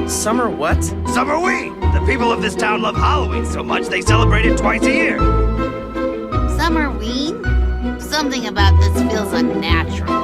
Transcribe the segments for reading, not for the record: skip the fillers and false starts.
Summer what? Summerween! The people of this town love Halloween so much they celebrate it twice a year. Summerween? Something about this feels unnatural.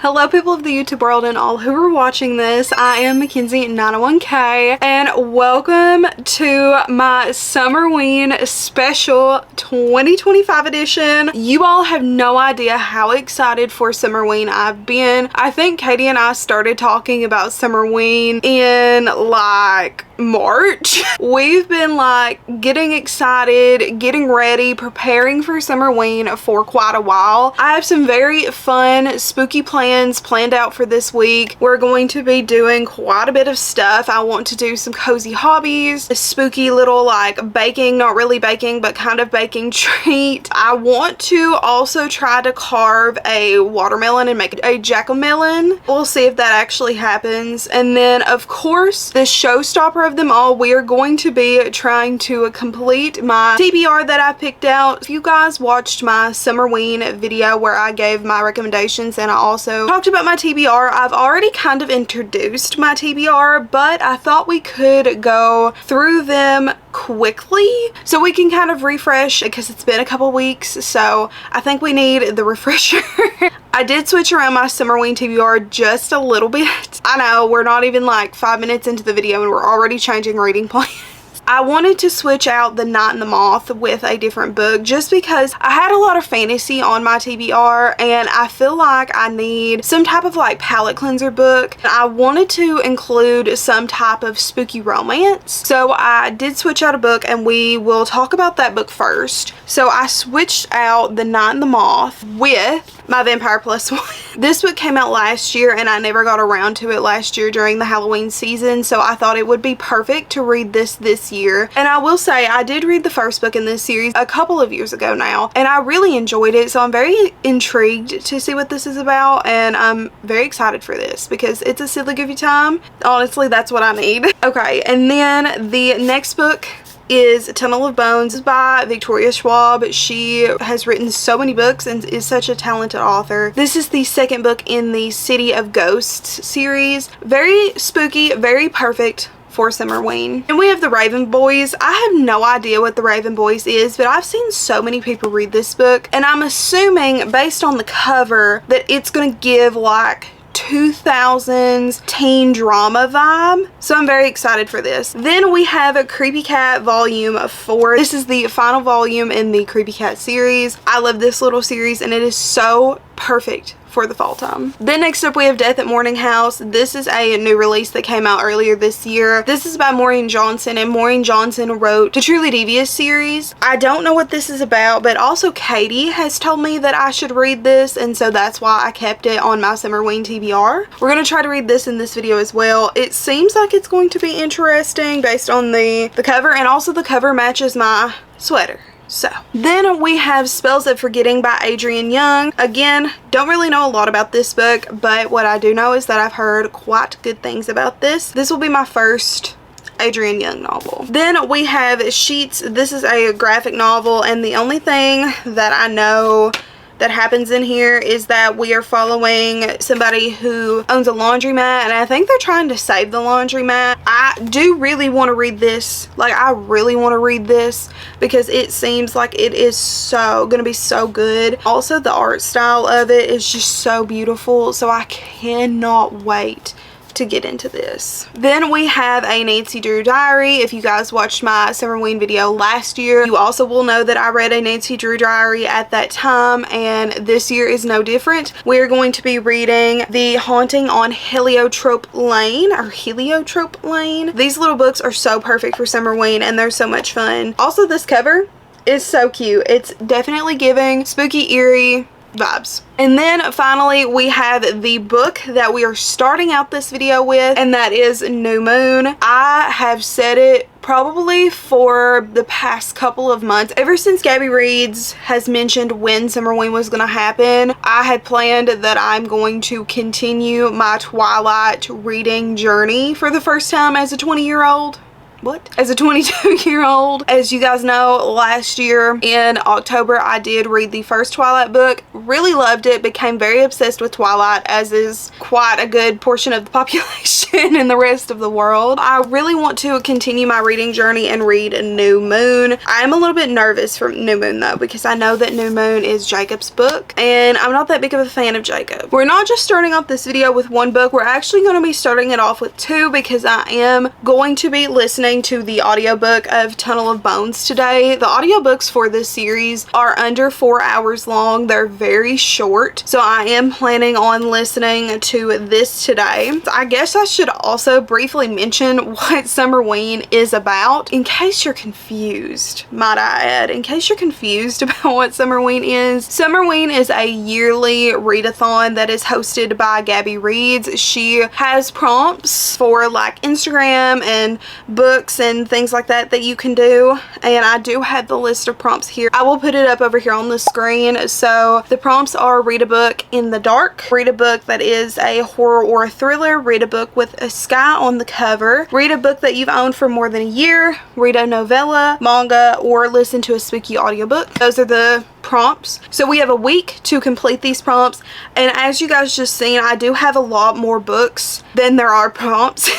Hello people of the YouTube world and all who are watching this. I am Mackenzie901K and welcome to my Summerween special 2025 edition. You all have no idea how excited for Summerween I've been. I think Katie and I started talking about Summerween in like March. We've been like getting excited, getting ready, preparing for Summerween for quite a while. I have some very fun, spooky plans planned out for this week. We're going to be doing quite a bit of stuff. I want to do some cozy hobbies, a spooky little like baking, not really baking, but kind of baking treat. I want to also try to carve a watermelon and make a jack-o'-melon. We'll see if that actually happens. And then of course, the showstopper of them all, we are going to be trying to complete my TBR that I picked out. If you guys watched my Summerween video where I gave my recommendations and I also talked about my TBR, I've already kind of introduced my TBR, but I thought we could go through them quickly so we can kind of refresh because it's been a couple weeks, so I think we need the refresher. I did switch around my Summerween TBR just a little bit. I know we're not even like 5 minutes into the video and we're already changing reading plans. I wanted to switch out The Night and the Moth with a different book just because I had a lot of fantasy on my TBR and I feel like I need some type of like palette cleanser book. I wanted to include some type of spooky romance. So I did switch out a book and we will talk about that book first. So I switched out The Night and the Moth with my Vampire Plus One. This book came out last year and I never got around to it last year during the Halloween season, so I thought it would be perfect to read this year. And I will say I did read the first book in this series a couple of years ago now and I really enjoyed it, so I'm very intrigued to see what this is about and I'm very excited for this because it's a silly goofy time. Honestly, that's what I need. Okay, and then the next book is Tunnel of Bones by Victoria Schwab. She has written so many books and is such a talented author. This is the second book in the City of Ghosts series. Very spooky, very perfect for Summerween. And we have The Raven Boys. I have no idea what The Raven Boys is, but I've seen so many people read this book and I'm assuming based on the cover that it's gonna give like 2000s teen drama vibe, so I'm very excited for this. Then we have a Creepy Cat volume 4. This is the final volume in the Creepy Cat series. I love this little series and it is so perfect for the fall time. Then next up we have Death at Morning House. This is a new release that came out earlier this year. This is by Maureen Johnson and Maureen Johnson wrote the Truly Devious series. I don't know what this is about, but also Katie has told me that I should read this and so that's why I kept it on my Summerween TBR. We're going to try to read this in this video as well. It seems like it's going to be interesting based on the cover, and also the cover matches my sweater. So then we have Spells of Forgetting by Adrienne Young. Again, don't really know a lot about this book, but what I do know is that I've heard quite good things about this. This will be my first Adrienne Young novel. Then we have Sheets. This is a graphic novel and the only thing that I know that happens in here is that we are following somebody who owns a laundromat and I think they're trying to save the laundromat. I do really want to read this. Like, I really want to read this because it seems like it is so gonna be so good. Also, the art style of it is just so beautiful, so I cannot wait to get into this. Then we have a Nancy Drew diary. If you guys watched my Summerween video last year, you also will know that I read a Nancy Drew diary at that time, and this year is no different. We're going to be reading The Haunting on Heliotrope Lane, or Heliotrope Lane. These little books are so perfect for Summerween and they're so much fun. Also, this cover is so cute. It's definitely giving spooky, eerie vibes. And then finally we have the book that we are starting out this video with, and that is New Moon. I have said it probably for the past couple of months. Ever since Gabby Reads has mentioned when Summerween was going to happen, I had planned that I'm going to continue my Twilight reading journey for the first time as a 20-year-old. As a 22-year-old. As you guys know, last year in October I did read the first Twilight book. Really loved it, became very obsessed with Twilight, as is quite a good portion of the population in the rest of the world. I really want to continue my reading journey and read New Moon. I am a little bit nervous for New Moon though, because I know that New Moon is Jacob's book and I'm not that big of a fan of Jacob. We're not just starting off this video with one book, we're actually going to be starting it off with two, because I am going to be listening to the audiobook of Tunnel of Bones today. The audiobooks for this series are under 4 hours long. They're very short, so I am planning on listening to this today. I guess I should also briefly mention what Summerween is about, in case you're confused, might I add. In case you're confused about what Summerween is, Summerween is a yearly readathon that is hosted by Gabby Reads. She has prompts for like Instagram and books and things like that that you can do, and I do have the list of prompts here. I will put it up over here on the screen. So the prompts are: read a book in the dark, read a book that is a horror or a thriller, read a book with a sky on the cover, read a book that you've owned for more than a year, read a novella, manga, or listen to a spooky audiobook. Those are the prompts. So we have a week to complete these prompts, and as you guys just seen, I do have a lot more books than there are prompts.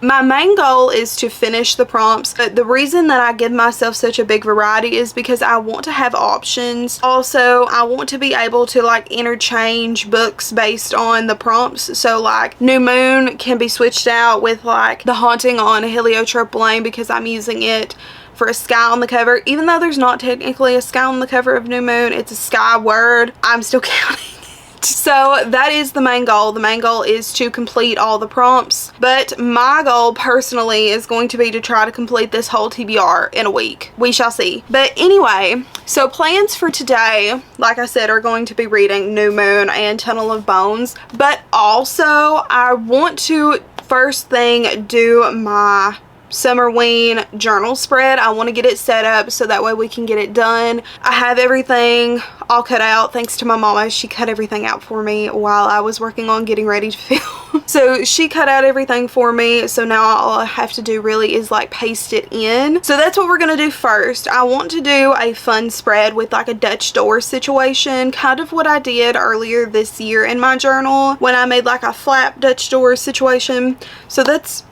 My main goal is to finish the prompts, but the reason that I give myself such a big variety is because I want to have options. Also, I want to be able to like interchange books based on the prompts. So like New Moon can be switched out with like The Haunting on Heliotrope Lane, because I'm using it for a sky on the cover. Even though there's not technically a sky on the cover of New Moon, it's a sky word, I'm still counting it. So that is the main goal. The main goal is to complete all the prompts, but my goal personally is going to be to try to complete this whole TBR in a week. We shall see. But anyway, so plans for today, like I said, are going to be reading New Moon and Tunnel of Bones, but also I want to first thing do my Summerween journal spread. I want to get it set up so that way we can get it done. I have everything all cut out thanks to my mama. She cut everything out for me while I was working on getting ready to film. So she cut out everything for me, so now all I have to do really is like paste it in. So that's what we're gonna do first. I want to do a fun spread with like a Dutch door situation, kind of what I did earlier this year in my journal when I made like a flap Dutch door situation. So that's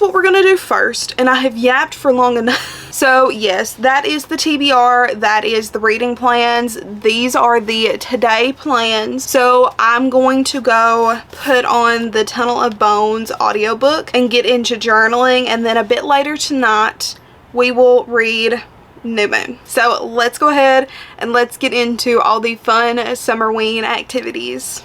what we're gonna do first, and I have yapped for long enough. So yes, that is the TBR, that is the reading plans. These are the today plans. So I'm going to go put on the Tunnel of Bones audiobook and get into journaling, and then a bit later tonight we will read New Moon. So let's go ahead and let's get into all the fun Summerween activities.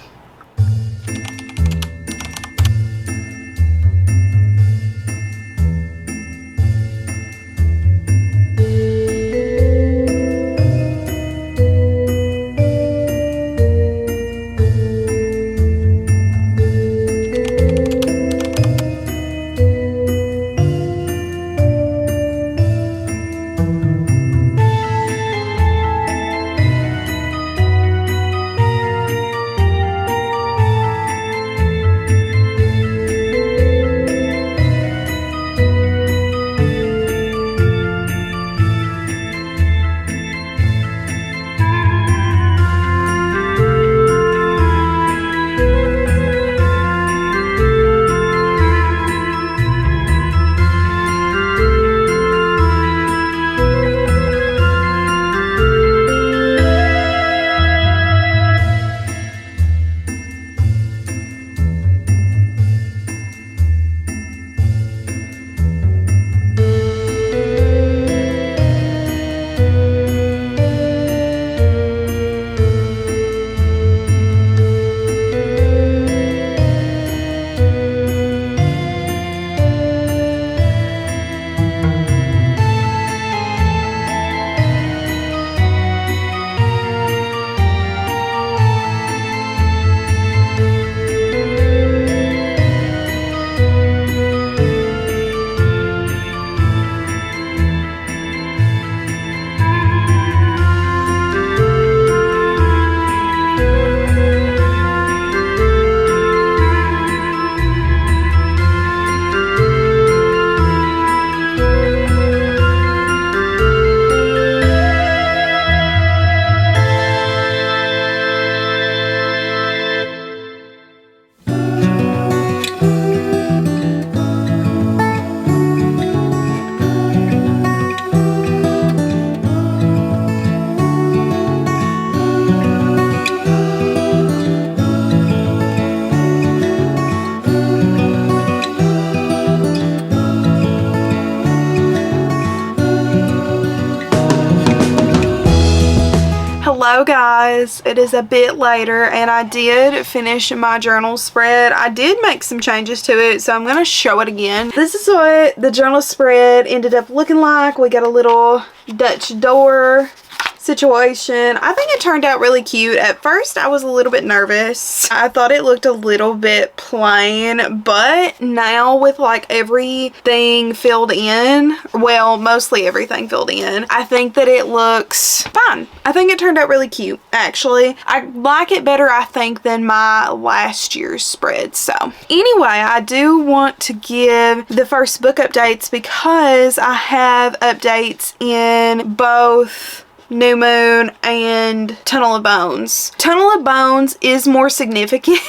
Hello guys, it is a bit later and I did finish my journal spread. I did make some changes to it, so I'm going to show it again. This is what the journal spread ended up looking like. We got a little Dutch door situation. I think it turned out really cute. At first I was a little bit nervous. I thought it looked a little bit plain, but now with like everything filled in, well, mostly everything filled in, I think that it looks fine. I think it turned out really cute, actually. I like it better, I think, than my last year's spread. So anyway, I do want to give the first book updates because I have updates in both New Moon and Tunnel of Bones. Tunnel of Bones is more significant.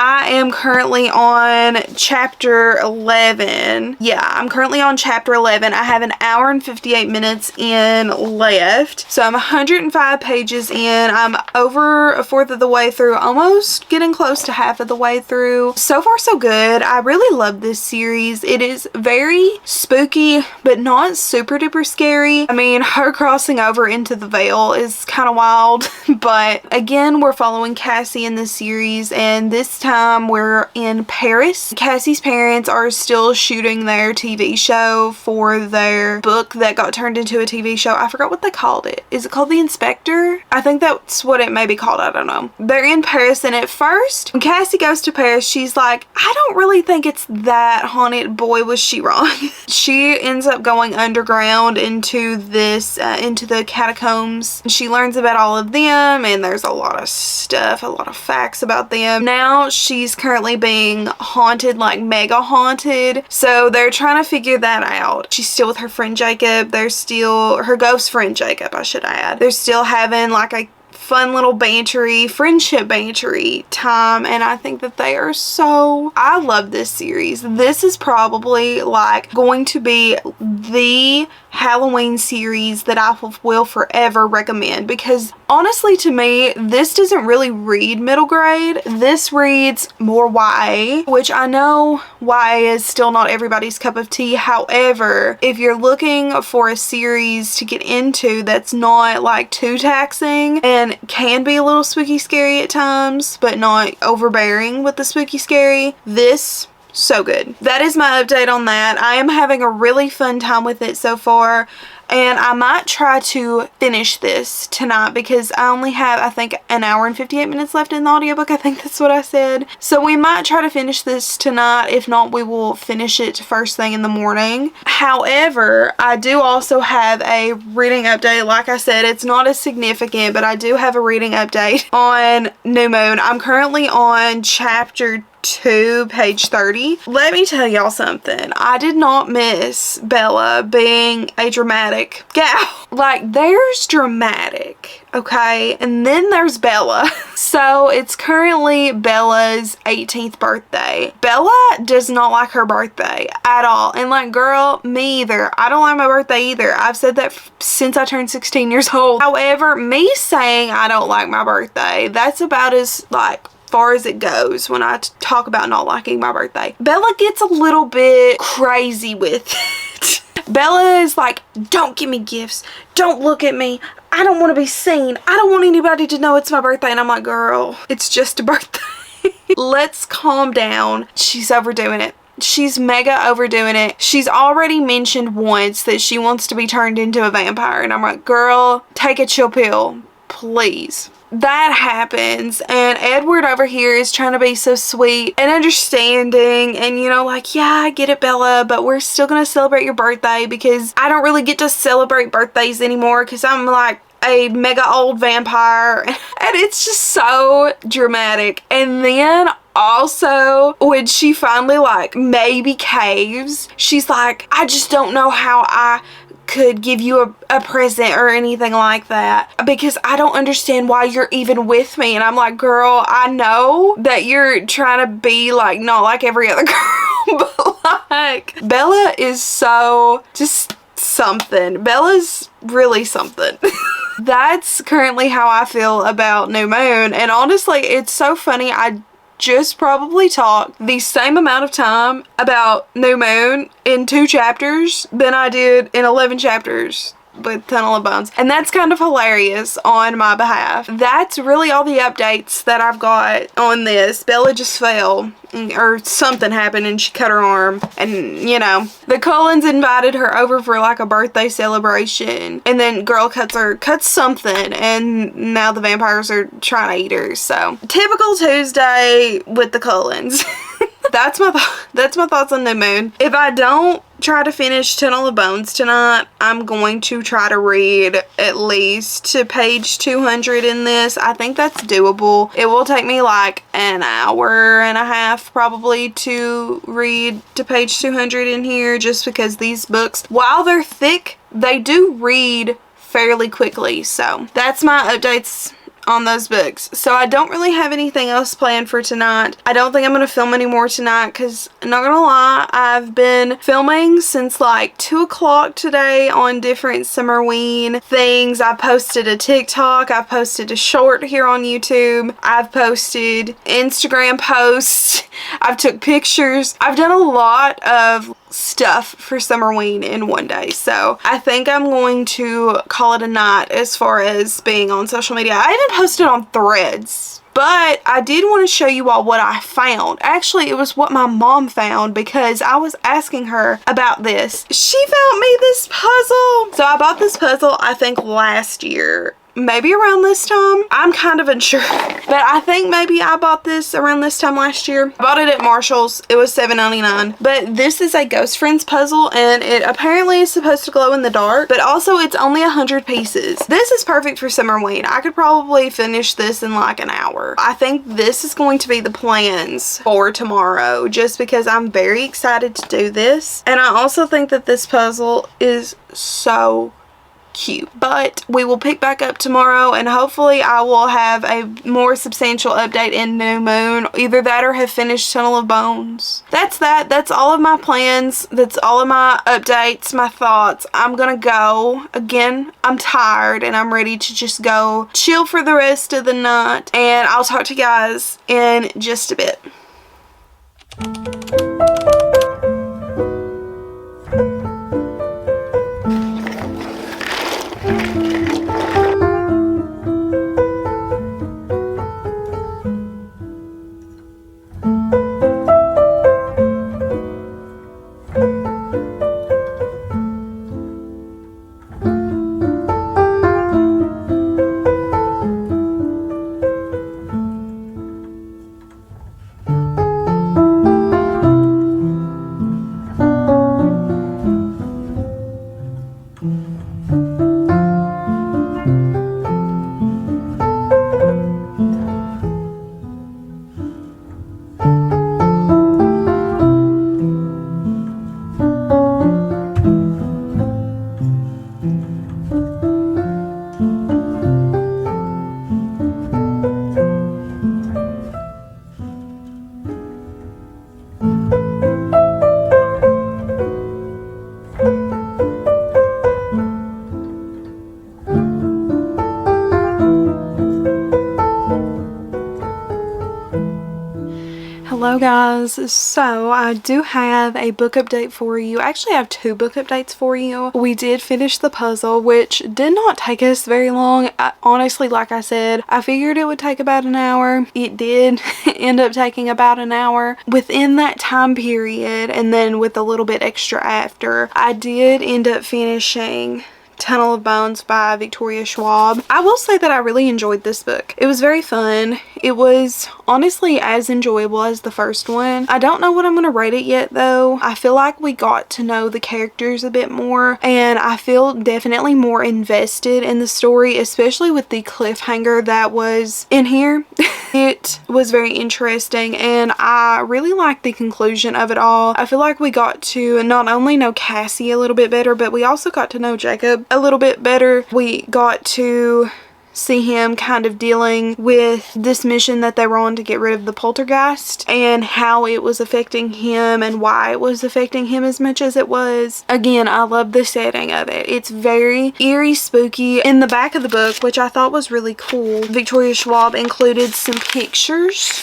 I am currently on chapter 11. Yeah, I'm currently on chapter 11. I have an hour and 58 minutes in left. So I'm 105 pages in. I'm over a fourth of the way through, almost getting close to half of the way through. So far so good. I really love this series. It is very spooky, but not super duper scary. I mean, her crossing over into the veil is kind of wild, but again, we're following Cassie in this series, and this time we're in Paris. Cassie's parents are still shooting their TV show for their book that got turned into a TV show. I forgot what they called it. Is it called The Inspector? I think that's what it may be called. I don't know. They're in Paris, and at first when Cassie goes to Paris, she's like, I don't really think it's that haunted. Boy, was she wrong. She ends up going underground into this into the catacombs. She learns about all of them, and there's a lot of stuff, a lot of facts about them. Now she's currently being haunted, like mega haunted, so they're trying to figure that out. She's still with her friend Jacob. They're still her ghost friend Jacob, I should add. They're still having like a fun little friendship bantery time, and I think that they are so... I love this series. This is probably like going to be the Halloween series that I will forever recommend, because honestly, to me, this doesn't really read middle grade. This reads more YA, which I know YA is still not everybody's cup of tea. However, if you're looking for a series to get into that's not like too taxing and can be a little spooky scary at times, but not overbearing with the spooky scary, this so good. That is my update on that. I am having a really fun time with it so far, and I might try to finish this tonight because I only have, I think, an hour and 58 minutes left in the audiobook. I think that's what I said. So we might try to finish this tonight. If not, we will finish it first thing in the morning. However, I do also have a reading update. Like I said, it's not as significant, but I do have a reading update on New Moon. I'm currently on chapter 2, page 30. Let me tell y'all something. I did not miss Bella being a dramatic gal. Like, there's dramatic, okay? And then there's Bella. So it's currently Bella's 18th birthday. Bella does not like her birthday at all. And like, girl, me either. I don't like my birthday either. I've said that since I turned 16 years old. However, me saying I don't like my birthday, that's about as like far as it goes when I talk about not liking my birthday. Bella gets a little bit crazy with it. Bella is like, don't give me gifts. Don't look at me. I don't want to be seen. I don't want anybody to know it's my birthday. And I'm like, girl, it's just a birthday. Let's calm down. She's overdoing it. She's mega overdoing it. She's already mentioned once that she wants to be turned into a vampire. And I'm like, girl, take a chill pill, please. That happens, and Edward over here is trying to be so sweet and understanding, and you know, like, yeah, I get it, Bella, but we're still gonna celebrate your birthday because I don't really get to celebrate birthdays anymore because I'm like a mega old vampire. And it's just so dramatic. And then also, when she finally like maybe caves, she's like, I just don't know how I could give you a present or anything like that because I don't understand why you're even with me. And I'm like, girl, I know that you're trying to be like not like every other girl, but like, Bella is so just something. Bella's really something. That's currently how I feel about New Moon, and honestly, it's so funny. I just probably talked the same amount of time about New Moon in 2 chapters than I did in 11 chapters with Tunnel of Bones, and that's kind of hilarious on my behalf. That's really all the updates that I've got on this. Bella just fell, or something happened and she cut her arm, and you know, the Cullens invited her over for like a birthday celebration, and then girl cuts something, and now the vampires are trying to eat her. So typical Tuesday with the Cullens. That's my thoughts on New Moon. If I don't try to finish Tunnel of Bones tonight, I'm going to try to read at least to page 200 in this. I think that's doable. It will take me like an hour and a half probably to read to page 200 in here, just because these books, while they're thick, they do read fairly quickly. So that's my updates on those books. So I don't really have anything else planned for tonight. I don't think I'm going to film any more tonight because, I'm not going to lie, I've been filming since like 2 o'clock today on different Summerween things. I posted a TikTok, I posted a short here on YouTube, I've posted Instagram posts, I've took pictures. I've done a lot of stuff for Summerween in one day, so I think I'm going to call it a night as far as being on social media. I even posted on Threads, but I did want to show you all what I found. Actually, it was what my mom found because I was asking her about this. She found me this puzzle. So I bought this puzzle I think last year, maybe around this time. I'm kind of unsure, but I think maybe I bought this around this time last year. I bought it at Marshall's. It was $7.99. But this is a Ghost Friends puzzle, and it apparently is supposed to glow in the dark, but also it's only 100 pieces. This is perfect for Summerween. I could probably finish this in like an hour. I think this is going to be the plans for tomorrow, just because I'm very excited to do this. And I also think that this puzzle is so cute. But we will pick back up tomorrow, and hopefully I will have a more substantial update in New Moon. Either that or have finished Tunnel of Bones. That's all of my plans. That's all of my updates, my thoughts. I'm gonna go. Again, I'm tired and I'm ready to just go chill for the rest of the night, and I'll talk to you guys in just a bit. Hello guys, so I do have a book update for you. I actually have 2 book updates for you. We did finish the puzzle, which did not take us very long. Honestly, like I said, I figured it would take about an hour. It did end up taking about an hour. Within that time period, and then with a little bit extra after, I did end up finishing Tunnel of Bones by Victoria Schwab. I will say that I really enjoyed this book. It was very fun. It was honestly as enjoyable as the first one. I don't know what I'm going to rate it yet though. I feel like we got to know the characters a bit more, and I feel definitely more invested in the story, especially with the cliffhanger that was in here. It was very interesting, and I really liked the conclusion of it all. I feel like we got to not only know Cassie a little bit better, but we also got to know Jacob a little bit better. We got to see him kind of dealing with this mission that they were on to get rid of the poltergeist, and how it was affecting him and why it was affecting him as much as it was. Again, I love the setting of it. It's very eerie, spooky. In the back of the book, which I thought was really cool, Victoria Schwab included some pictures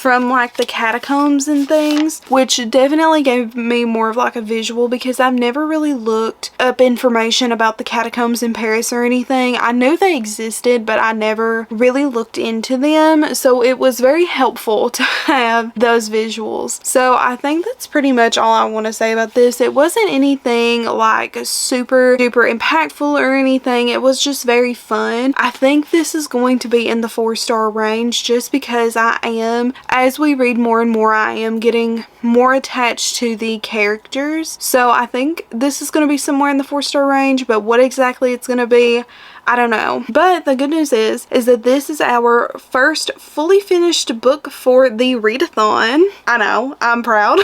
from like the catacombs and things, which definitely gave me more of like a visual because I've never really looked up information about the catacombs in Paris or anything. I knew they existed, but I never really looked into them, so it was very helpful to have those visuals. So I think that's pretty much all I want to say about this. It wasn't anything like super duper impactful or anything. It was just very fun. I think this is going to be in the 4-star range just because I am, as we read more and more, I am getting more attached to the characters. So I think this is going to be somewhere in the 4-star range, but what exactly it's going to be, I don't know. But the good news is that this is our first fully finished book for the readathon. I know, I'm proud.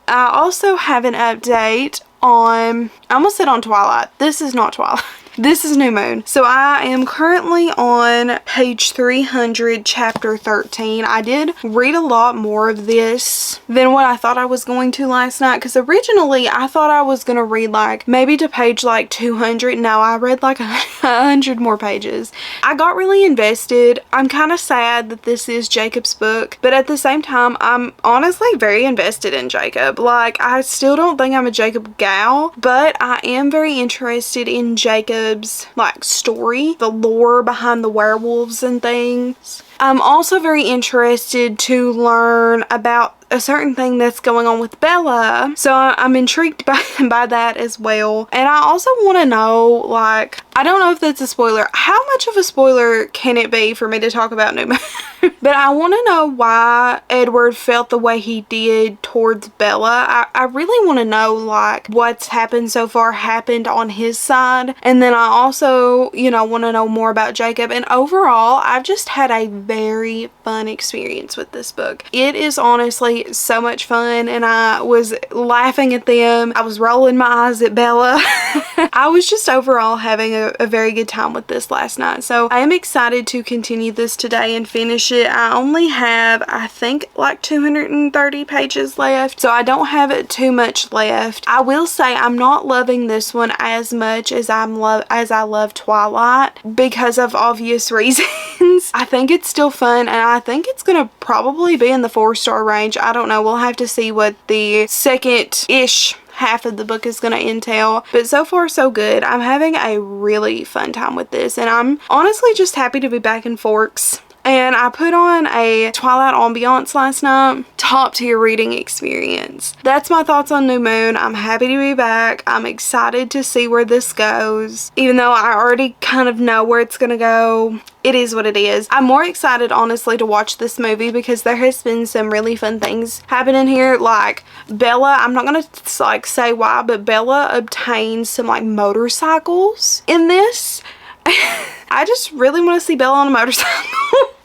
I also have an update on, I almost said on Twilight. This is not Twilight. This is New Moon. So I am currently on page 300, chapter 13. I did read a lot more of this than what I thought I was going to last night, because originally I thought I was going to read like maybe to page like 200. No, I read like 100 more pages. I got really invested. I'm kind of sad that this is Jacob's book, but at the same time, I'm honestly very invested in Jacob. Like, I still don't think I'm a Jacob gal, but I am very interested in Jacob's like story, the lore behind the werewolves and things. I'm also very interested to learn about a certain thing that's going on with Bella, so I'm intrigued by that as well. And I also want to know, like, I don't know if that's a spoiler. How much of a spoiler can it be for me to talk about New Moon? But I want to know why Edward felt the way he did towards Bella. I really want to know, like, what's happened so far happened on his side. And then I also, you know, want to know more about Jacob. And overall, I've just had a very fun experience with this book. It is honestly so much fun, and I was laughing at them. I was rolling my eyes at Bella. I was just overall having a very good time with this last night. So I am excited to continue this today and finish it. I only have, I think, like 230 pages left, so I don't have too much left. I will say I'm not loving this one as much as I love Twilight because of obvious reasons. I think it's still fun, and I think it's gonna probably be in the 4-star range. I don't know. We'll have to see what the second-ish half of the book is going to entail, but so far so good. I'm having a really fun time with this, and I'm honestly just happy to be back in Forks. And I put on a Twilight ambiance last night. Top tier reading experience. That's my thoughts on New Moon. I'm happy to be back. I'm excited to see where this goes. Even though I already kind of know where it's gonna go, it is what it is. I'm more excited, honestly, to watch this movie because there has been some really fun things happening here. Like Bella, I'm not gonna like say why, but Bella obtains some like motorcycles in this. I just really want to see Bella on a motorcycle.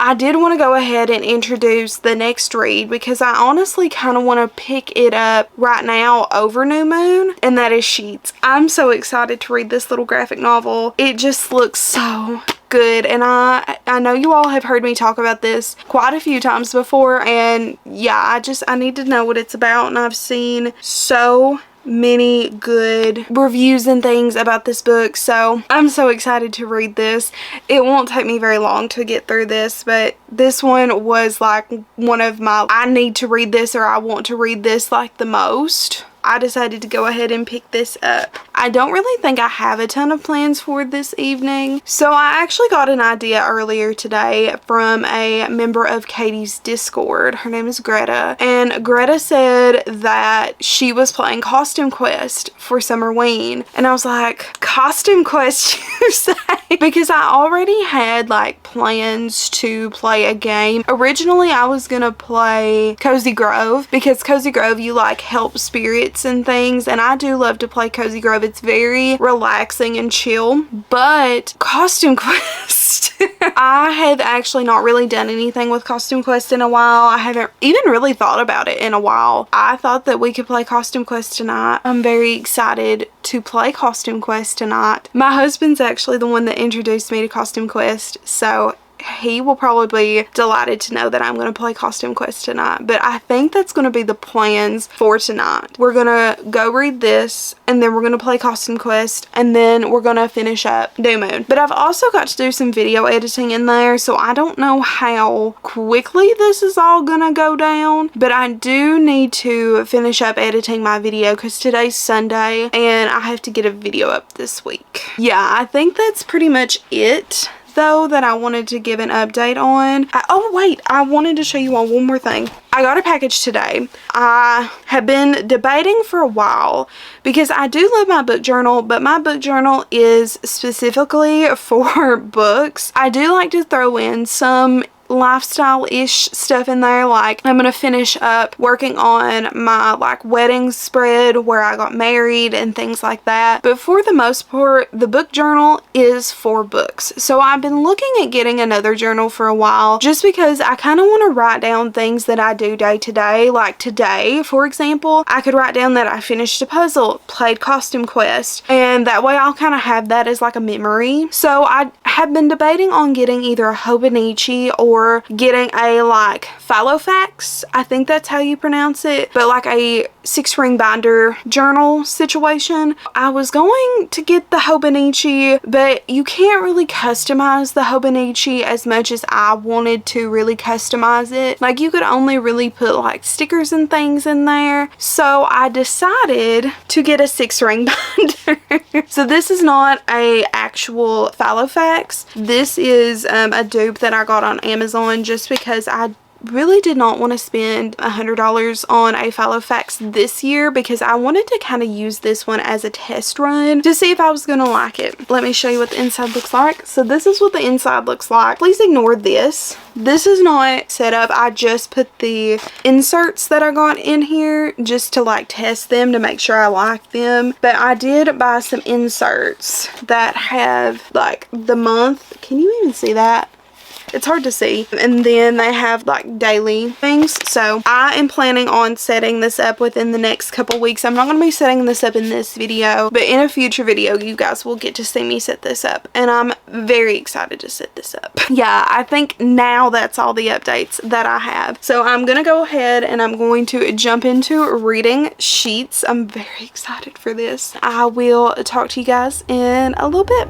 I did want to go ahead and introduce the next read because I honestly kind of want to pick it up right now over New Moon, and that is Sheets. I'm so excited to read this little graphic novel. It just looks so good, and I know you all have heard me talk about this quite a few times before, and yeah, I need to know what it's about, and I've seen so many good reviews and things about this book, so I'm so excited to read this. It won't take me very long to get through this, but this one was like one of my I need to read this, or I want to read this like the most. I decided to go ahead and pick this up. I don't really think I have a ton of plans for this evening. So I actually got an idea earlier today from a member of Katie's Discord. Her name is Greta. And Greta said that she was playing Costume Quest for Summerween. And I was like, Costume Quest, you say? Because I already had like plans to play a game. Originally, I was gonna play Cozy Grove because Cozy Grove, you like help spirits and things, and I do love to play Cozy Grove. It's very relaxing and chill. But Costume Quest, I have actually not really done anything with Costume Quest in a while. I haven't even really thought about it in a while. I thought that we could play Costume Quest tonight. I'm very excited to play Costume Quest tonight. My husband's actually the one that introduced me to Costume Quest, so he will probably be delighted to know that I'm going to play Costume Quest tonight. But I think that's going to be the plans for tonight. We're going to go read this, and then we're going to play Costume Quest, and then we're going to finish up New Moon. But I've also got to do some video editing in there, so I don't know how quickly this is all going to go down. But I do need to finish up editing my video because today's Sunday, and I have to get a video up this week. Yeah, I think that's pretty much it though that I wanted to give an update on. Oh wait, I wanted to show you all one more thing. I got a package today. I have been debating for a while because I do love my book journal, but my book journal is specifically for books. I do like to throw in some lifestyle-ish stuff in there. Like, I'm gonna finish up working on my like wedding spread where I got married and things like that. But for the most part, the book journal is for books. So I've been looking at getting another journal for a while just because I kind of want to write down things that I do day to day. Like today, for example, I could write down that I finished a puzzle, played Costume Quest, and that way I'll kind of have that as like a memory. So I have been debating on getting either a Hobonichi or getting a like Filofax, I think that's how you pronounce it, but like a 6-ring binder journal situation. I was going to get the Hobonichi, but you can't really customize the Hobonichi as much as I wanted to really customize it. Like, you could only really put like stickers and things in there. So I decided to get a 6-ring binder. So this is not a actual Filofax. This is a dupe that I got on Amazon just because I really did not want to spend $100 on a Filofax this year because I wanted to kind of use this one as a test run to see if I was gonna like it. Let me show you what the inside looks like. So this is what the inside looks like. Please ignore this. This is not set up. I just put the inserts that I got in here just to like test them to make sure I like them. But I did buy some inserts that have like the month. Can you even see that? It's hard to see. And then they have like daily things. So I am planning on setting this up within the next couple weeks. I'm not going to be setting this up in this video, but in a future video you guys will get to see me set this up, and I'm very excited to set this up. Yeah, I think now that's all the updates that I have. So I'm going to go ahead and I'm going to jump into reading sheets. I'm very excited for this. I will talk to you guys in a little bit.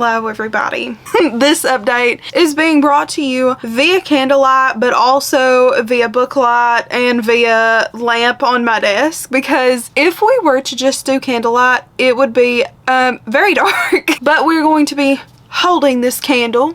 Hello everybody. This update is being brought to you via candlelight, but also via booklight and via lamp on my desk, because if we were to just do candlelight, it would be very dark. But we're going to be holding this candle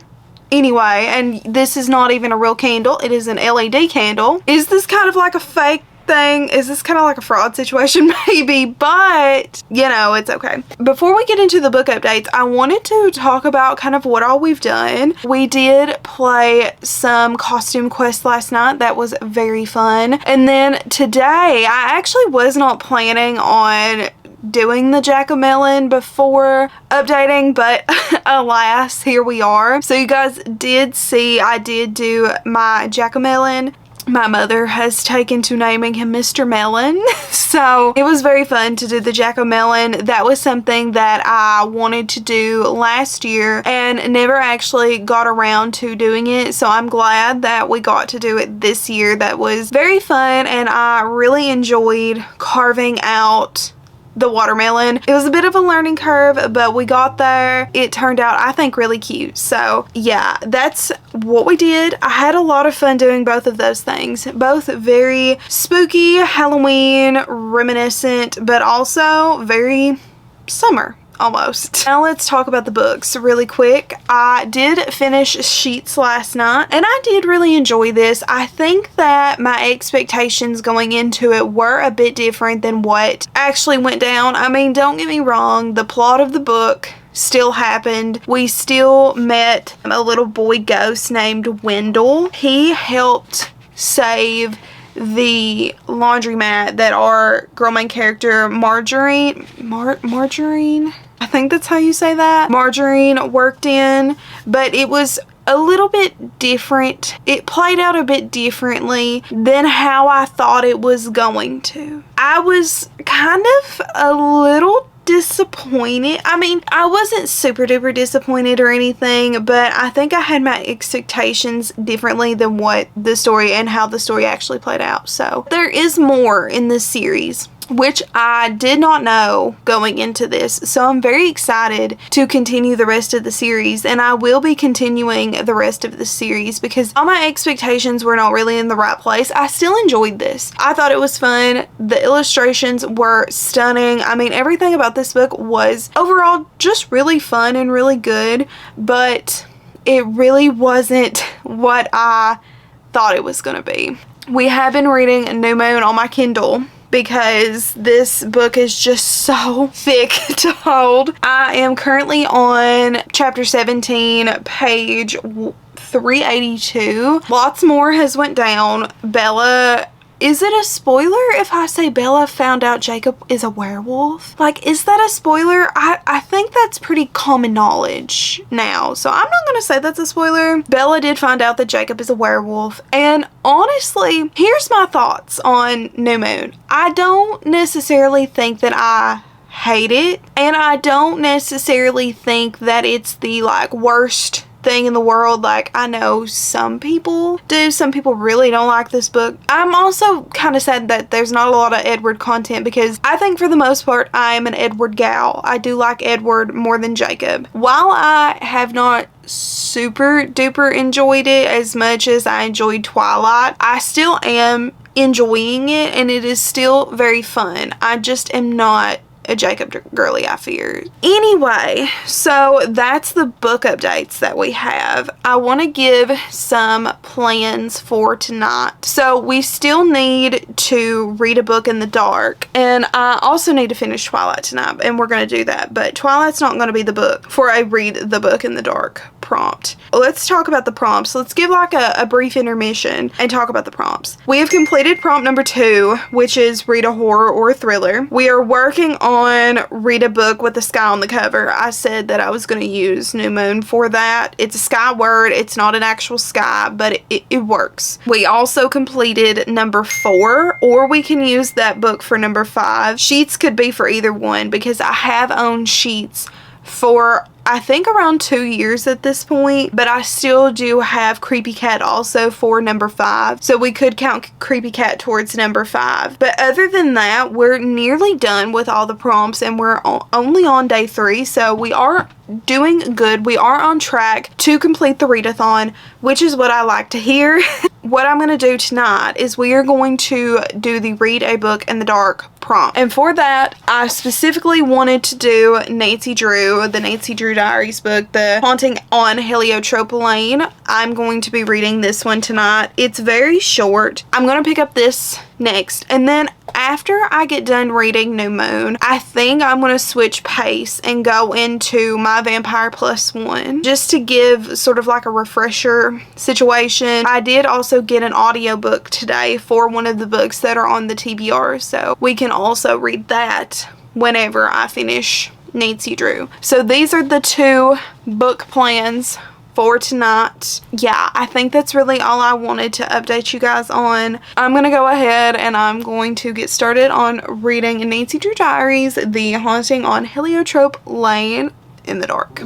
anyway, and this is not even a real candle, it is an LED candle. Is this kind of like a fake thing? Is this kind of like a fraud situation? Maybe, but you know, it's okay. Before we get into the book updates, I wanted to talk about kind of what all we've done. We did play some costume quests last night. That was very fun. And then today, I actually was not planning on doing the jack-o'-melon before updating, but alas, here we are. So you guys did see I did do my jack-o'-melon. My mother has taken to naming him Mr. Melon. So it was very fun to do the jack-o'-melon. That was something that I wanted to do last year and never actually got around to doing it. So I'm glad that we got to do it this year. That was very fun, and I really enjoyed carving out the watermelon. It was a bit of a learning curve, but we got there. It turned out, I think, really cute. So yeah, that's what we did. I had a lot of fun doing both of those things. Both very spooky, Halloween reminiscent, but also very summer almost. Now let's talk about the books really quick. I did finish Sheets last night, and I did really enjoy this. I think that my expectations going into it were a bit different than what actually went down. I mean, don't get me wrong, the plot of the book still happened. We still met a little boy ghost named Wendell. He helped save the laundromat that our girl main character Margarine, I think that's how you say that, Margarine worked in, but it was a little bit different. It played out a bit differently than how I thought it was going to. I was kind of a little disappointed. I mean, I wasn't super duper disappointed or anything, but I think I had my expectations differently than what the story and how the story actually played out. So there is more in this series, which I did not know going into this. So I'm very excited to continue the rest of the series, and I will be continuing the rest of the series because all my expectations were not really in the right place. I still enjoyed this. I thought it was fun. The illustrations were stunning. I mean, everything about this book was overall just really fun and really good, but it really wasn't what I thought it was going to be. We have been reading New Moon on my Kindle because this book is just so thick to hold. I am currently on chapter 17, page 382. Lots more has went down. Bella, is it a spoiler if I say Bella found out Jacob is a werewolf? Like, is that a spoiler? I think that's pretty common knowledge now, so I'm not gonna say that's a spoiler. Bella did find out that Jacob is a werewolf, and honestly, here's my thoughts on New Moon. I don't necessarily think that I hate it, and I don't necessarily think that it's the like worst thing in the world. Like, I know some people do. Some people really don't like this book. I'm also kind of sad that there's not a lot of Edward content because I think for the most part I am an Edward gal. I do like Edward more than Jacob. While I have not super duper enjoyed it as much as I enjoyed Twilight, I still am enjoying it, and it is still very fun. I just am not a Jacob girly, I fear. Anyway, so that's the book updates that we have. I want to give some plans for tonight. So we still need to read a book in the dark, and I also need to finish Twilight tonight, and we're going to do that, but Twilight's not going to be the book for a read the book in the dark prompt. Let's talk about the prompts. Let's give like a brief intermission and talk about the prompts. We have completed prompt number 2, which is read a horror or a thriller. We are working on read a book with a sky on the cover. I said that I was going to use New Moon for that. It's a sky word. It's not an actual sky, but it works. We also completed number 4, or we can use that book for number 5. Sheets could be for either one because I have owned Sheets for I think around 2 years at this point, but I still do have Creepy Cat also for number 5. So we could count Creepy Cat towards number 5. But other than that, we're nearly done with all the prompts and we're only on day 3. So we are doing good. We are on track to complete the readathon, which is what I like to hear. What I'm going to do tonight is we are going to do the Read a Book in the Dark prompt. And for that, I specifically wanted to do Nancy Drew, the Nancy Drew Diaries book, The Haunting on Heliotrope Lane. I'm going to be reading this one tonight. It's very short. I'm going to pick up this next. And then after I get done reading New Moon, I think I'm going to switch pace and go into my Vampire Plus One just to give sort of like a refresher situation. I did also get an audiobook today for one of the books that are on the TBR, so we can also read that whenever I finish Nancy Drew. So these are the 2 book plans for tonight. Yeah, I think that's really all I wanted to update you guys on. I'm gonna go ahead and I'm going to get started on reading Nancy Drew Diaries, The Haunting on Heliotrope Lane in the Dark.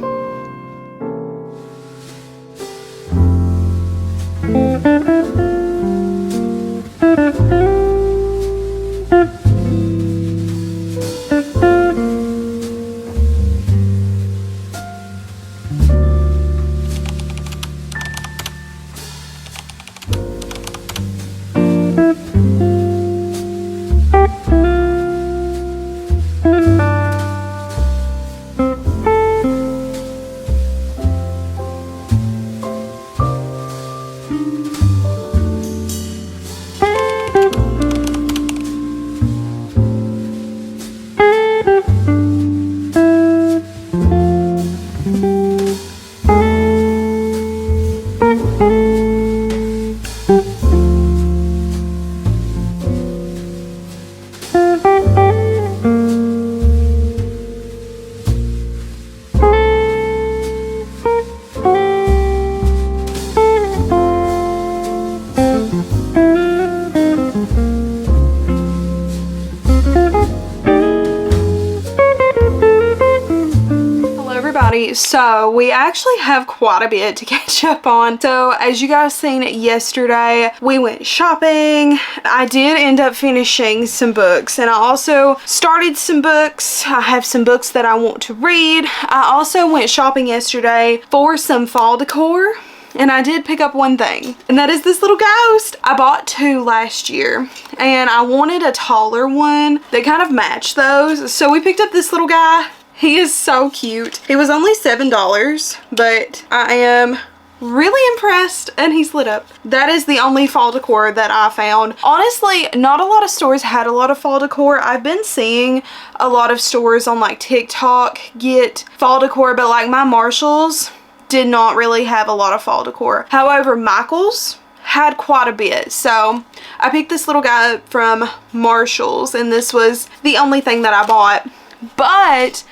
So we actually have quite a bit to catch up on. So as you guys seen yesterday, we went shopping. I did end up finishing some books and I also started some books. I have some books that I want to read. I also went shopping yesterday for some fall decor. And I did pick up one thing, and that is this little ghost. I bought 2 last year, and I wanted a taller one that kind of matched those. So we picked up this little guy. He is so cute. He was only $7, but I am really impressed, and he's lit up. That is the only fall decor that I found. Honestly, not a lot of stores had a lot of fall decor. I've been seeing a lot of stores on like TikTok get fall decor, but like my Marshalls did not really have a lot of fall decor. However, Michael's had quite a bit. So I picked this little guy up from Marshalls, and this was the only thing that I bought. But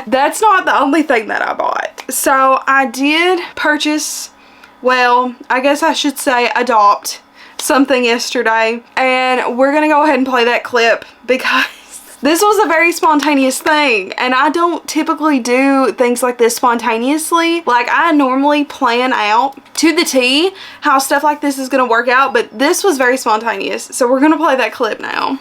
that's not the only thing that I bought. So I did purchase, well, I guess I should say adopt something yesterday. And we're gonna go ahead and play that clip because this was a very spontaneous thing, and I don't typically do things like this spontaneously. Like, I normally plan out to the T how stuff like this is gonna work out, but this was very spontaneous. So we're gonna play that clip now.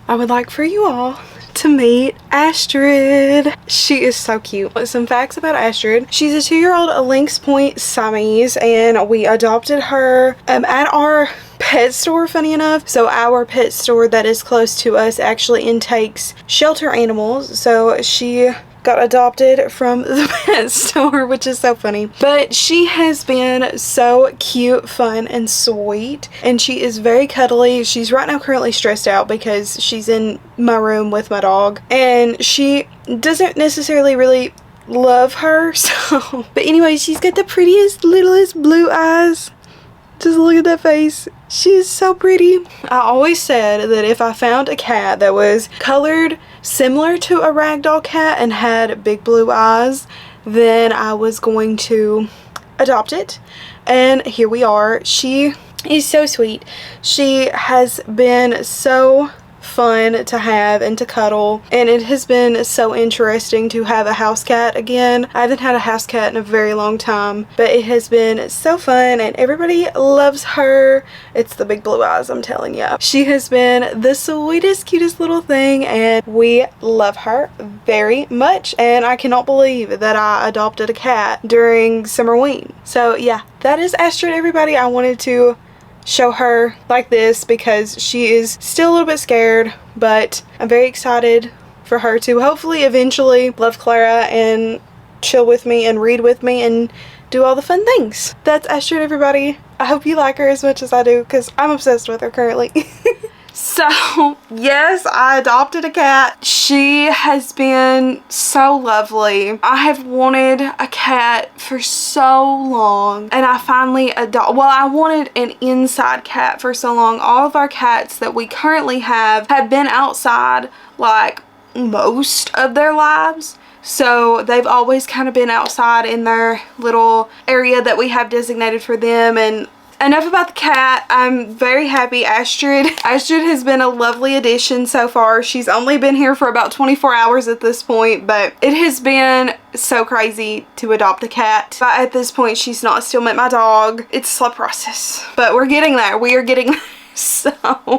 I would like for you all to meet Astrid. She is so cute. Some facts about Astrid. She's a 2-year-old Lynx Point Siamese, and we adopted her at our pet store, funny enough. So our pet store that is close to us actually intakes shelter animals. So she got adopted from the pet store, which is so funny. But she has been so cute, fun, and sweet, and she is very cuddly. She's right now currently stressed out because she's in my room with my dog, and she doesn't necessarily really love her. So, but anyway, she's got the prettiest, littlest blue eyes. Just look at that face. She is so pretty. I always said that if I found a cat that was colored similar to a ragdoll cat and had big blue eyes, then I was going to adopt it. And here we are. She is so sweet. She has been so fun to have and to cuddle, and it has been so interesting to have a house cat again. I haven't had a house cat in a very long time, but it has been so fun and everybody loves her. It's the big blue eyes, I'm telling you. She has been the sweetest, cutest little thing, and we love her very much, and I cannot believe that I adopted a cat during Summerween. So yeah, that is Astrid, everybody. I wanted to show her like this because she is still a little bit scared, but I'm very excited for her to hopefully eventually love Clara and chill with me and read with me and do all the fun things. That's Astrid, everybody. I hope you like her as much as I do because I'm obsessed with her currently. So yes, I adopted a cat. She has been so lovely. I have wanted a cat for so long, and I finally I wanted an inside cat for so long. All of our cats that we currently have been outside like most of their lives. So they've always kind of been outside in their little area that we have designated for them. And enough about the cat. I'm very happy. Astrid has been a lovely addition so far. She's only been here for about 24 hours at this point, but it has been so crazy to adopt a cat. But at this point, she's not still met my dog. It's a slow process, but we're getting there. We are getting there. So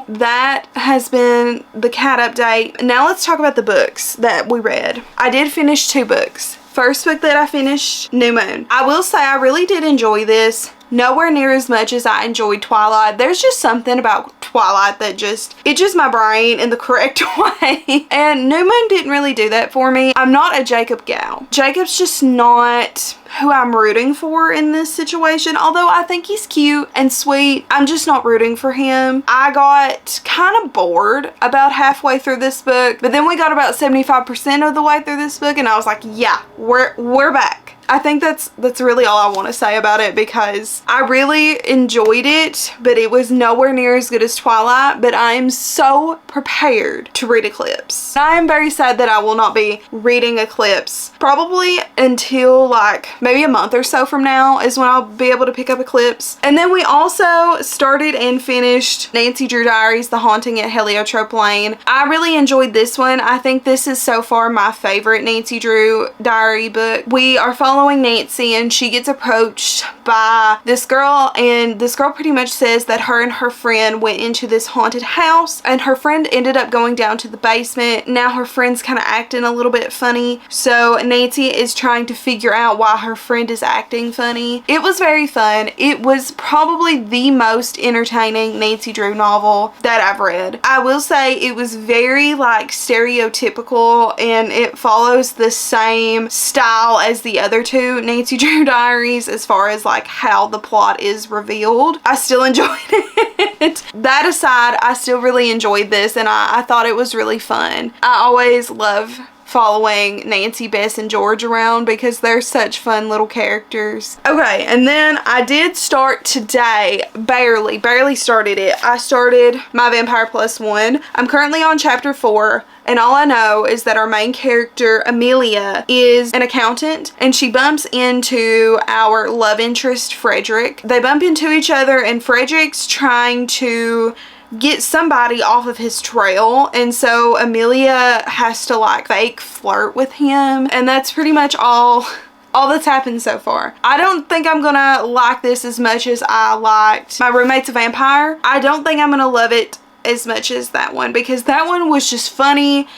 that has been the cat update. Now let's talk about the books that we read. I did finish 2 books. First book that I finished, New Moon. I will say I really did enjoy this. Nowhere near as much as I enjoyed Twilight. There's just something about Twilight that just my brain in the correct way. And New Moon didn't really do that for me. I'm not a Jacob gal. Jacob's just not who I'm rooting for in this situation. Although I think he's cute and sweet, I'm just not rooting for him. I got kind of bored about halfway through this book, but then we got about 75% of the way through this book and I was like, yeah, we're back. I think that's really all I want to say about it because I really enjoyed it, but it was nowhere near as good as Twilight. But I am so prepared to read Eclipse. I am very sad that I will not be reading Eclipse probably until like maybe a month or so from now is when I'll be able to pick up Eclipse. And then we also started and finished Nancy Drew Diaries, The Haunting at Heliotrope Lane. I really enjoyed this one. I think this is so far my favorite Nancy Drew Diary book. We are following Nancy and she gets approached by this girl, and this girl pretty much says that her and her friend went into this haunted house and her friend ended up going down to the basement. Now her friend's kind of acting a little bit funny, so Nancy is trying to figure out why her friend is acting funny. It was very fun. It was probably the most entertaining Nancy Drew novel that I've read. I will say it was very like stereotypical and it follows the same style as the other 2 Nancy Drew Diaries as far as like how the plot is revealed. I still enjoyed it. That aside, I still really enjoyed this and I thought it was really fun. I always love following Nancy, Bess, and George around because they're such fun little characters. Okay, and then I did start today, barely started it. I started My Vampire Plus One. I'm currently on chapter 4. And all I know is that our main character, Amelia, is an accountant and she bumps into our love interest, Frederick. They bump into each other and Frederick's trying to get somebody off of his trail, and so Amelia has to like fake flirt with him, and that's pretty much all that's happened so far. I don't think I'm gonna like this as much as I liked My Roommate's a Vampire. I don't think I'm gonna love it as much as that one because that one was just funny.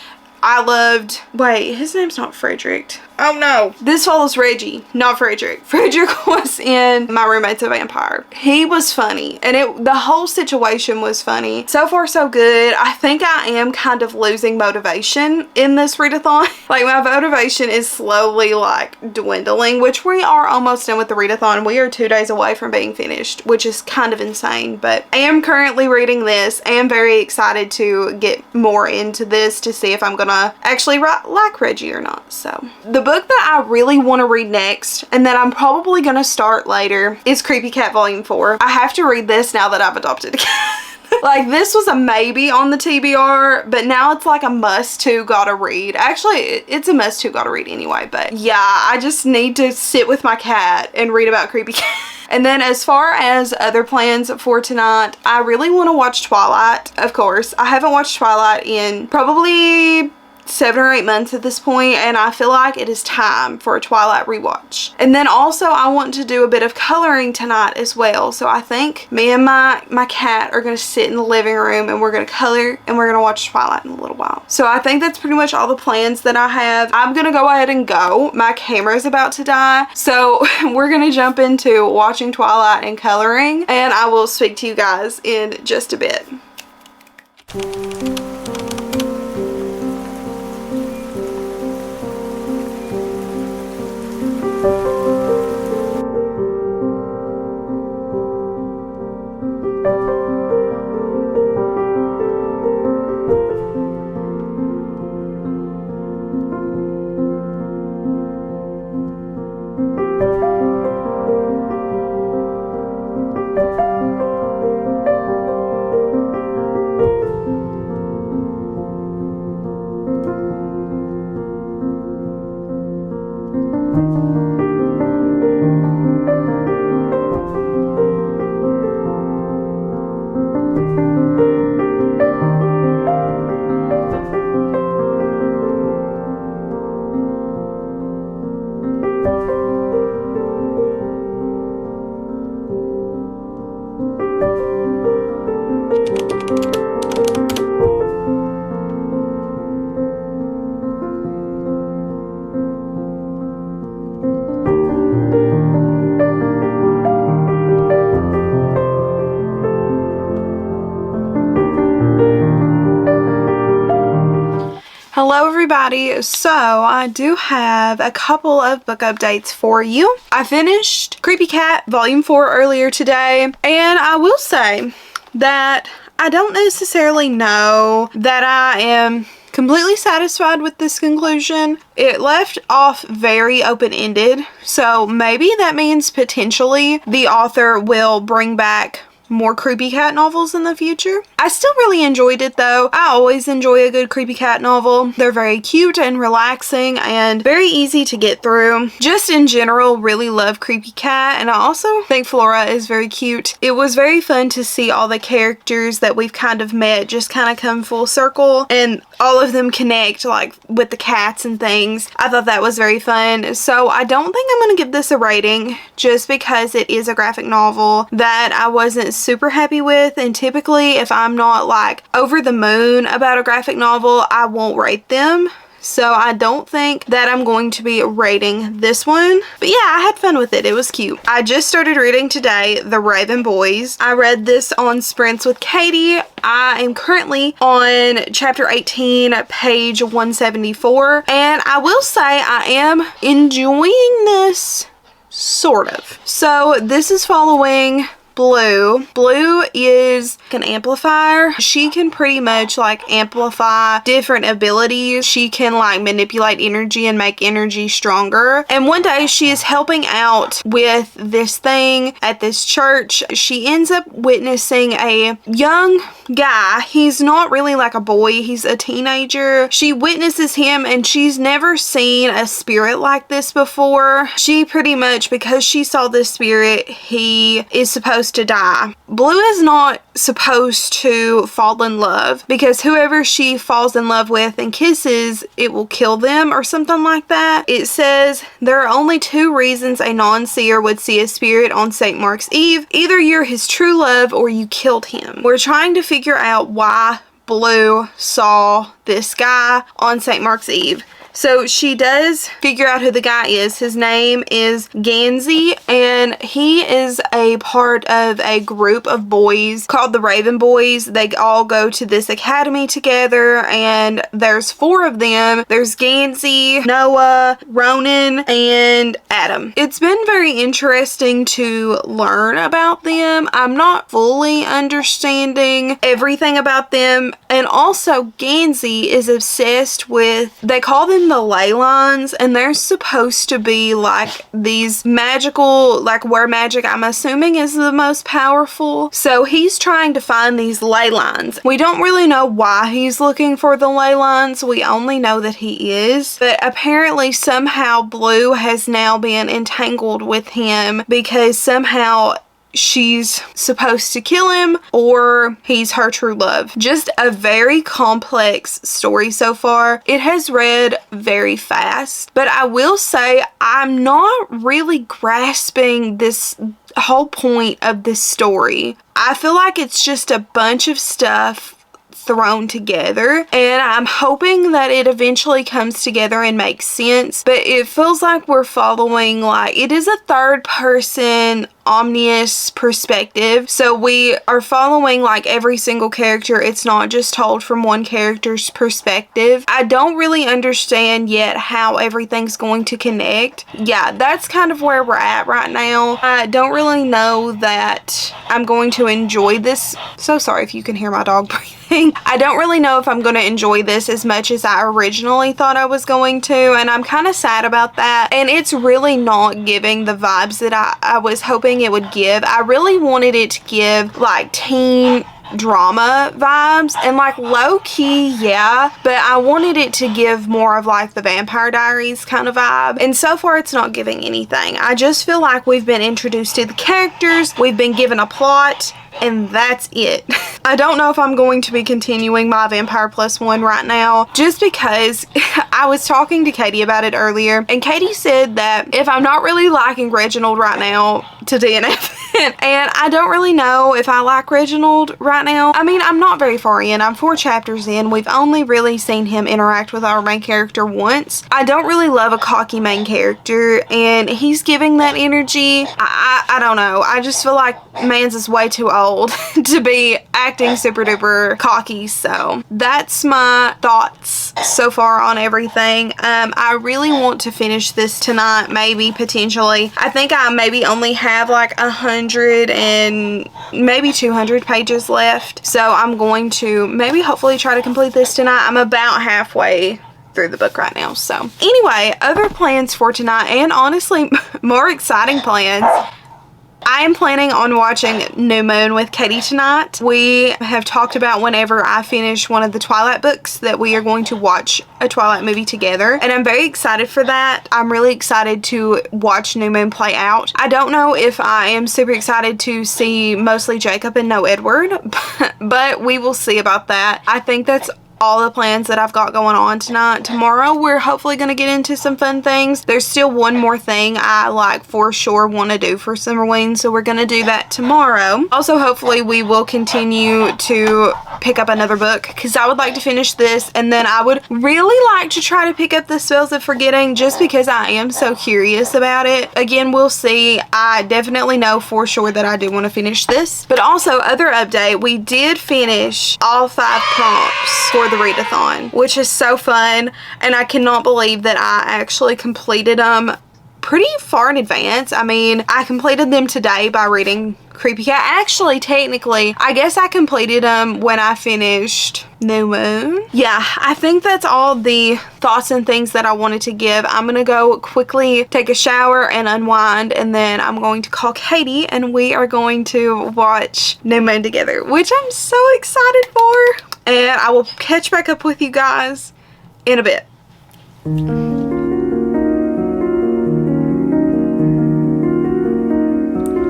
I loved, wait, his name's not Frederick. Oh no. This follows Reggie, not Frederick. Frederick was in My Roommate's a Vampire. He was funny and the whole situation was funny. So far so good. I think I am kind of losing motivation in this readathon. Like my motivation is slowly like dwindling, which we are almost done with the readathon. We are 2 days away from being finished, which is kind of insane, but I am currently reading this. I am very excited to get more into this to see if I'm gonna actually like Reggie or not. So the book that I really want to read next and that I'm probably going to start later is Creepy Cat Volume 4. I have to read this now that I've adopted a cat. Like this was a maybe on the TBR, but now it's like a must-to gotta read. Actually, it's a must-to gotta read anyway, but yeah, I just need to sit with my cat and read about Creepy Cat. And then as far as other plans for tonight, I really want to watch Twilight, of course. I haven't watched Twilight in probably 7 or 8 months at this point, and I feel like it is time for a Twilight rewatch. And then also I want to do a bit of coloring tonight as well. So I think me and my cat are going to sit in the living room and we're going to color and we're going to watch Twilight in a little while. So I think that's pretty much all the plans that I have. I'm going to go ahead and go. My camera is about to die. So we're going to jump into watching Twilight and coloring, and I will speak to you guys in just a bit. Hello everybody, so I do have a couple of book updates for you. I finished Creepy Cat Volume 4 earlier today, and I will say that I don't necessarily know that I am completely satisfied with this conclusion. It left off very open-ended, so maybe that means potentially the author will bring back more creepy cat novels in the future. I still really enjoyed it though. I always enjoy a good creepy cat novel. They're very cute and relaxing and very easy to get through. Just in general, really love creepy cat, and I also think Flora is very cute. It was very fun to see all the characters that we've kind of met just kind of come full circle and all of them connect, like with the cats and things. I thought that was very fun. So I don't think I'm going to give this a rating just because it is a graphic novel that I wasn't super happy with, and typically if I'm not like over the moon about a graphic novel, I won't rate them. So I don't think that I'm going to be rating this one. But yeah, I had fun with it. It was cute. I just started reading today The Raven Boys. I read this on sprints with Katie. I am currently on chapter 18, page 174. And I will say I am enjoying this, sort of. So this is following Blue. Blue is an amplifier. She can pretty much like amplify different abilities. She can like manipulate energy and make energy stronger. And one day she is helping out with this thing at this church. She ends up witnessing a young guy. He's not really like a boy. He's a teenager. She witnesses him and she's never seen a spirit like this before. She pretty much, because she saw this spirit, he is supposed to die. Blue is not supposed to fall in love because whoever she falls in love with and kisses, it will kill them or something like that. It says there are only 2 reasons a non-seer would see a spirit on St. Mark's Eve. Either you're his true love or you killed him. We're trying to figure out why Blue saw this guy on St. Mark's Eve. So she does figure out who the guy is. His name is Gansey, and he is a part of a group of boys called the Raven Boys. They all go to this academy together, and there's 4 of them. There's Gansey, Noah, Ronan, and Adam. It's been very interesting to learn about them. I'm not fully understanding everything about them, and also Gansey is obsessed with, they call them watching the ley lines, and they're supposed to be like these magical, like where magic, I'm assuming, is the most powerful. So he's trying to find these ley lines. We don't really know why he's looking for the ley lines. We only know that he is. But apparently somehow Blue has now been entangled with him because somehow she's supposed to kill him or he's her true love. Just a very complex story so far. It has read very fast, but I will say I'm not really grasping this whole point of this story. I feel like it's just a bunch of stuff thrown together, and I'm hoping that it eventually comes together and makes sense, but it feels like we're following, like, it is a third person omniscience perspective, so we are following like every single character. It's not just told from one character's perspective. I don't really understand yet how everything's going to connect. Yeah, that's kind of where we're at right now. I don't really know that I'm going to enjoy this. So sorry if you can hear my dog breathing. I don't really know if I'm going to enjoy this as much as I originally thought I was going to, and I'm kind of sad about that. And it's really not giving the vibes that I was hoping it would give. I really wanted it to give like teen drama vibes, and like low-key, yeah, but I wanted it to give more of like the Vampire Diaries kind of vibe, and so far it's not giving anything. I just feel like we've been introduced to the characters, we've been given a plot, and that's it. I don't know if I'm going to be continuing my Vampire Plus One right now, just because I was talking to Katie about it earlier, and Katie said that if I'm not really liking Reginald right now, to DNF it. And I don't really know if I like Reginald right now. I mean, I'm not very far in. I'm 4 chapters in. We've only really seen him interact with our main character once. I don't really love a cocky main character, and he's giving that energy. I don't know. I just feel like Mans is way too old to be acting super duper cocky. So that's my thoughts so far on everything. I really want to finish this tonight, maybe, potentially. I think I maybe only have like 100 and maybe 200 pages left, so I'm going to maybe hopefully try to complete this tonight. I'm about halfway through the book right now. So anyway, other plans for tonight, and honestly more exciting plans. I am planning on watching New Moon with Katie tonight. We have talked about whenever I finish one of the Twilight books that we are going to watch a Twilight movie together, and I'm very excited for that. I'm really excited to watch New Moon play out. I don't know if I am super excited to see mostly Jacob and no Edward, but we will see about that. I think that's all the plans that I've got going on tonight. Tomorrow we're hopefully going to get into some fun things. There's still one more thing I like for sure want to do for Summerween, so we're going to do that tomorrow. Also, hopefully we will continue to pick up another book, because I would like to finish this, and then I would really like to try to pick up the Spells of Forgetting, just because I am so curious about it. Again, we'll see. I definitely know for sure that I do want to finish this. But also, other update, we did finish all 5 prompts for the readathon, which is so fun, and I cannot believe that I actually completed them pretty far in advance. I mean, I completed them today by reading Creepy Cat. Actually, technically, I guess I completed them when I finished New Moon. Yeah, I think that's all the thoughts and things that I wanted to give. I'm gonna go quickly take a shower and unwind, and then I'm going to call Katie, and we are going to watch New Moon together, which I'm so excited for. And I will catch back up with you guys in a bit.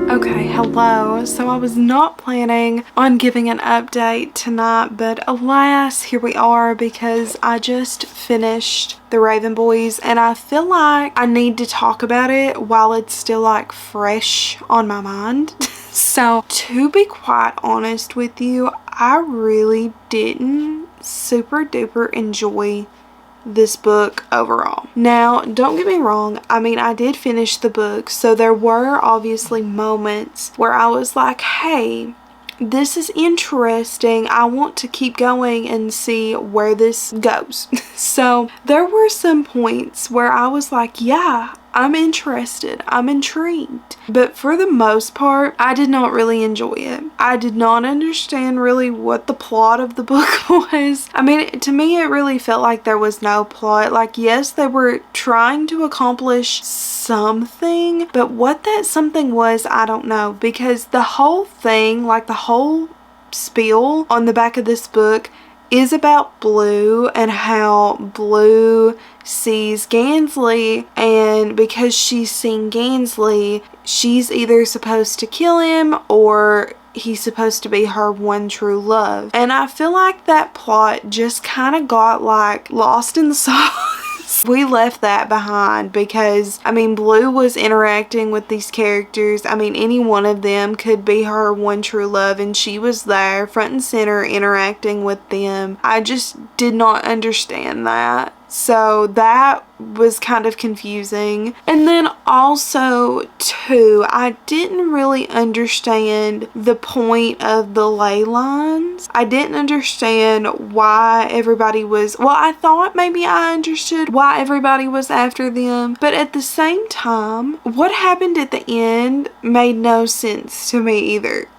Okay, hello. So I was not planning on giving an update tonight, but alas, here we are, because I just finished The Raven Boys, and I feel like I need to talk about it while it's still like fresh on my mind. So to be quite honest with you, I really didn't super duper enjoy this book overall. Now, don't get me wrong, I mean, I did finish the book, so there were obviously moments where I was like, hey, this is interesting, I want to keep going and see where this goes. So there were some points where I was like, yeah, I'm interested. I'm intrigued. But for the most part, I did not really enjoy it. I did not understand really what the plot of the book was. I mean, to me, it really felt like there was no plot. Like, yes, they were trying to accomplish something, but what that something was, I don't know. Because the whole thing, like the whole spiel on the back of this book is about Blue and how Blue sees Gansley, and because she's seen Gansley, she's either supposed to kill him or he's supposed to be her one true love. And I feel like that plot just kind of got like lost in the sauce. We left that behind because, I mean, Blue was interacting with these characters. I mean, any one of them could be her one true love, and she was there front and center interacting with them. I just did not understand that. So that was kind of confusing. And then also too, I didn't really understand the point of the ley lines. I didn't understand why everybody was, well, I thought maybe I understood why everybody was after them, but at the same time, what happened at the end made no sense to me either.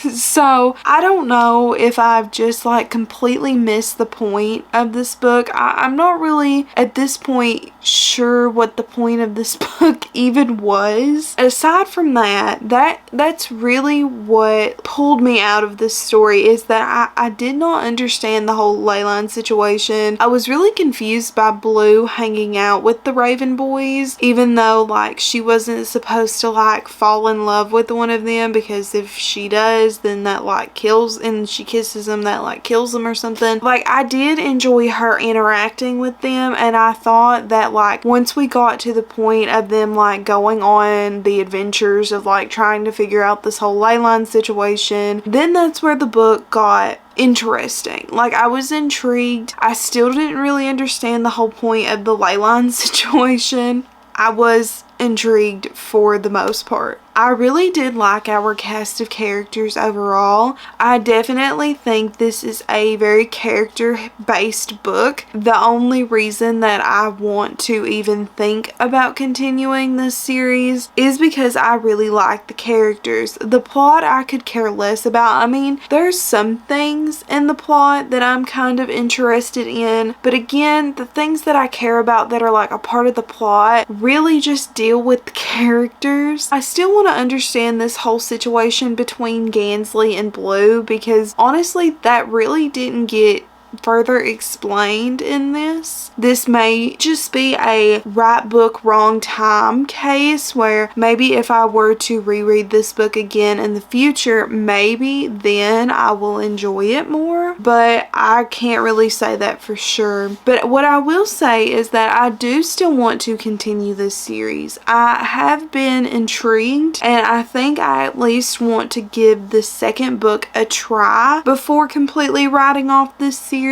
So I don't know if I've just like completely missed the point of this book. I'm not really at this point sure what the point of this book even was. Aside from that's really what pulled me out of this story, is that I did not understand the whole ley line situation. I was really confused by Blue hanging out with the Raven boys, even though like she wasn't supposed to like fall in love with one of them, because if she does, then that like kills, and she kisses him, that like kills them or something. Like, I did enjoy her interacting with them, and I thought that like once we got to the point of them like going on the adventures of like trying to figure out this whole ley line situation, then that's where the book got interesting. Like, I was intrigued. I still didn't really understand the whole point of the ley line situation. I was intrigued for the most part. I really did like our cast of characters overall. I definitely think this is a very character-based book. The only reason that I want to even think about continuing this series is because I really like the characters. The plot I could care less about. I mean, there's some things in the plot that I'm kind of interested in, but again, the things that I care about that are like a part of the plot really just deal with the characters. I still want to understand this whole situation between Gansley and Blue, because honestly that really didn't get further explained in this. This may just be a right book, wrong time case, where maybe if I were to reread this book again in the future, maybe then I will enjoy it more, but I can't really say that for sure. But what I will say is that I do still want to continue this series. I have been intrigued, and I think I at least want to give the second book a try before completely writing off this series,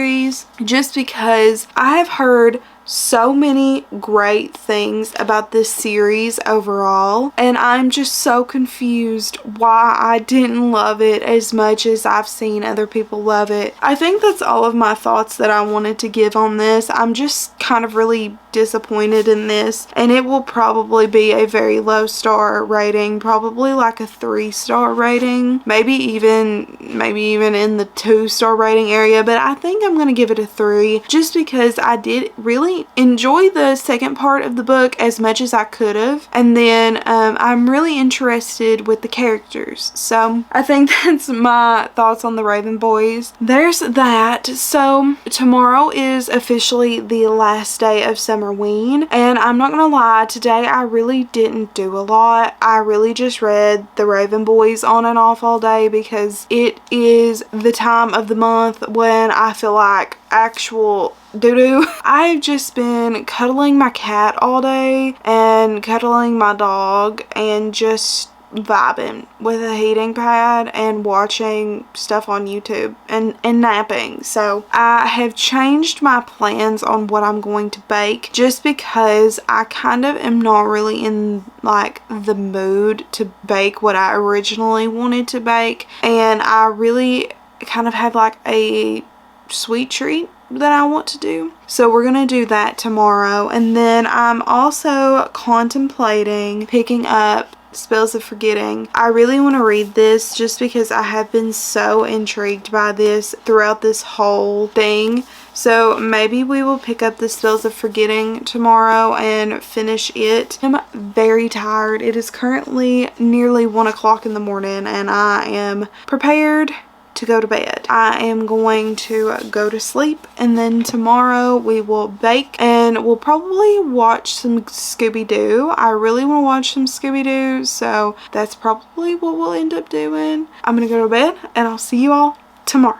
just because I have heard so many great things about this series overall, and I'm just so confused why I didn't love it as much as I've seen other people love it. I think that's all of my thoughts that I wanted to give on this. I'm just kind of really disappointed in this, and it will probably be a very low star rating, probably like a 3-star rating, maybe even in the 2-star rating area, but I think I'm gonna give it a 3, just because I did really enjoy the second part of the book as much as I could have, and then I'm really interested with the characters. So I think that's my thoughts on the Raven boys. There's that. So tomorrow is officially the last day of Summerween, and I'm not gonna lie, today I really didn't do a lot. I really just read the Raven boys on and off all day, because it is the time of the month when I feel like actual doo-doo. I've just been cuddling my cat all day and cuddling my dog and just vibing with a heating pad and watching stuff on YouTube and napping. So I have changed my plans on what I'm going to bake, just because I kind of am not really in like the mood to bake what I originally wanted to bake, and I really kind of have like a sweet treat that I want to do. So we're gonna do that tomorrow. And then I'm also contemplating picking up Spells of Forgetting. I really want to read this just because I have been so intrigued by this throughout this whole thing. So maybe we will pick up the Spells of Forgetting tomorrow and finish it. I'm very tired. It is currently nearly 1 o'clock in the morning and I am prepared to go to bed. I am going to go to sleep, and then tomorrow we will bake and we'll probably watch some Scooby-Doo. I really want to watch some Scooby-Doo, so that's probably what we'll end up doing. I'm gonna go to bed and I'll see you all tomorrow.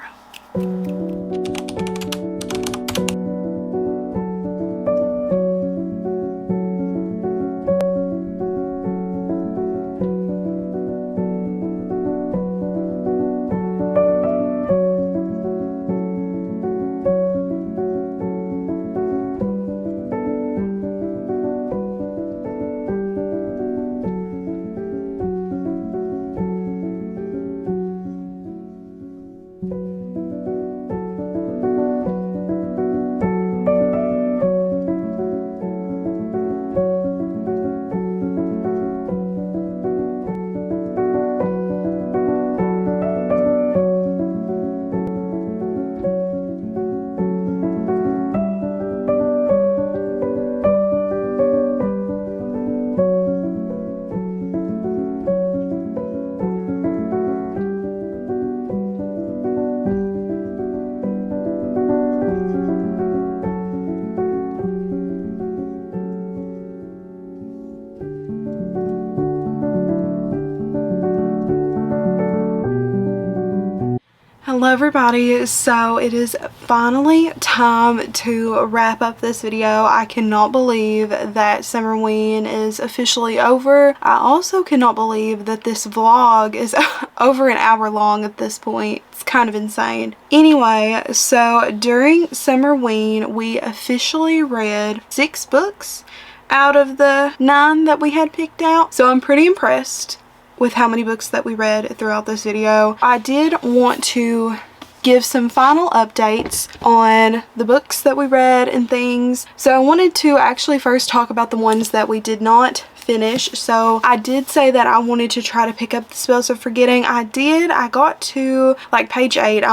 Hello everybody, so it is finally time to wrap up this video. I cannot believe that Summerween is officially over. I also cannot believe that this vlog is over an hour long at this point. It's kind of insane. Anyway, so during Summerween we officially read 6 books out of the 9 that we had picked out. So I'm pretty impressed with how many books that we read throughout this video. I did want to give some final updates on the books that we read and things. So I wanted to actually first talk about the ones that we did not finish. So I did say that I wanted to try to pick up the Spells of Forgetting. I did. I got to like page 8. I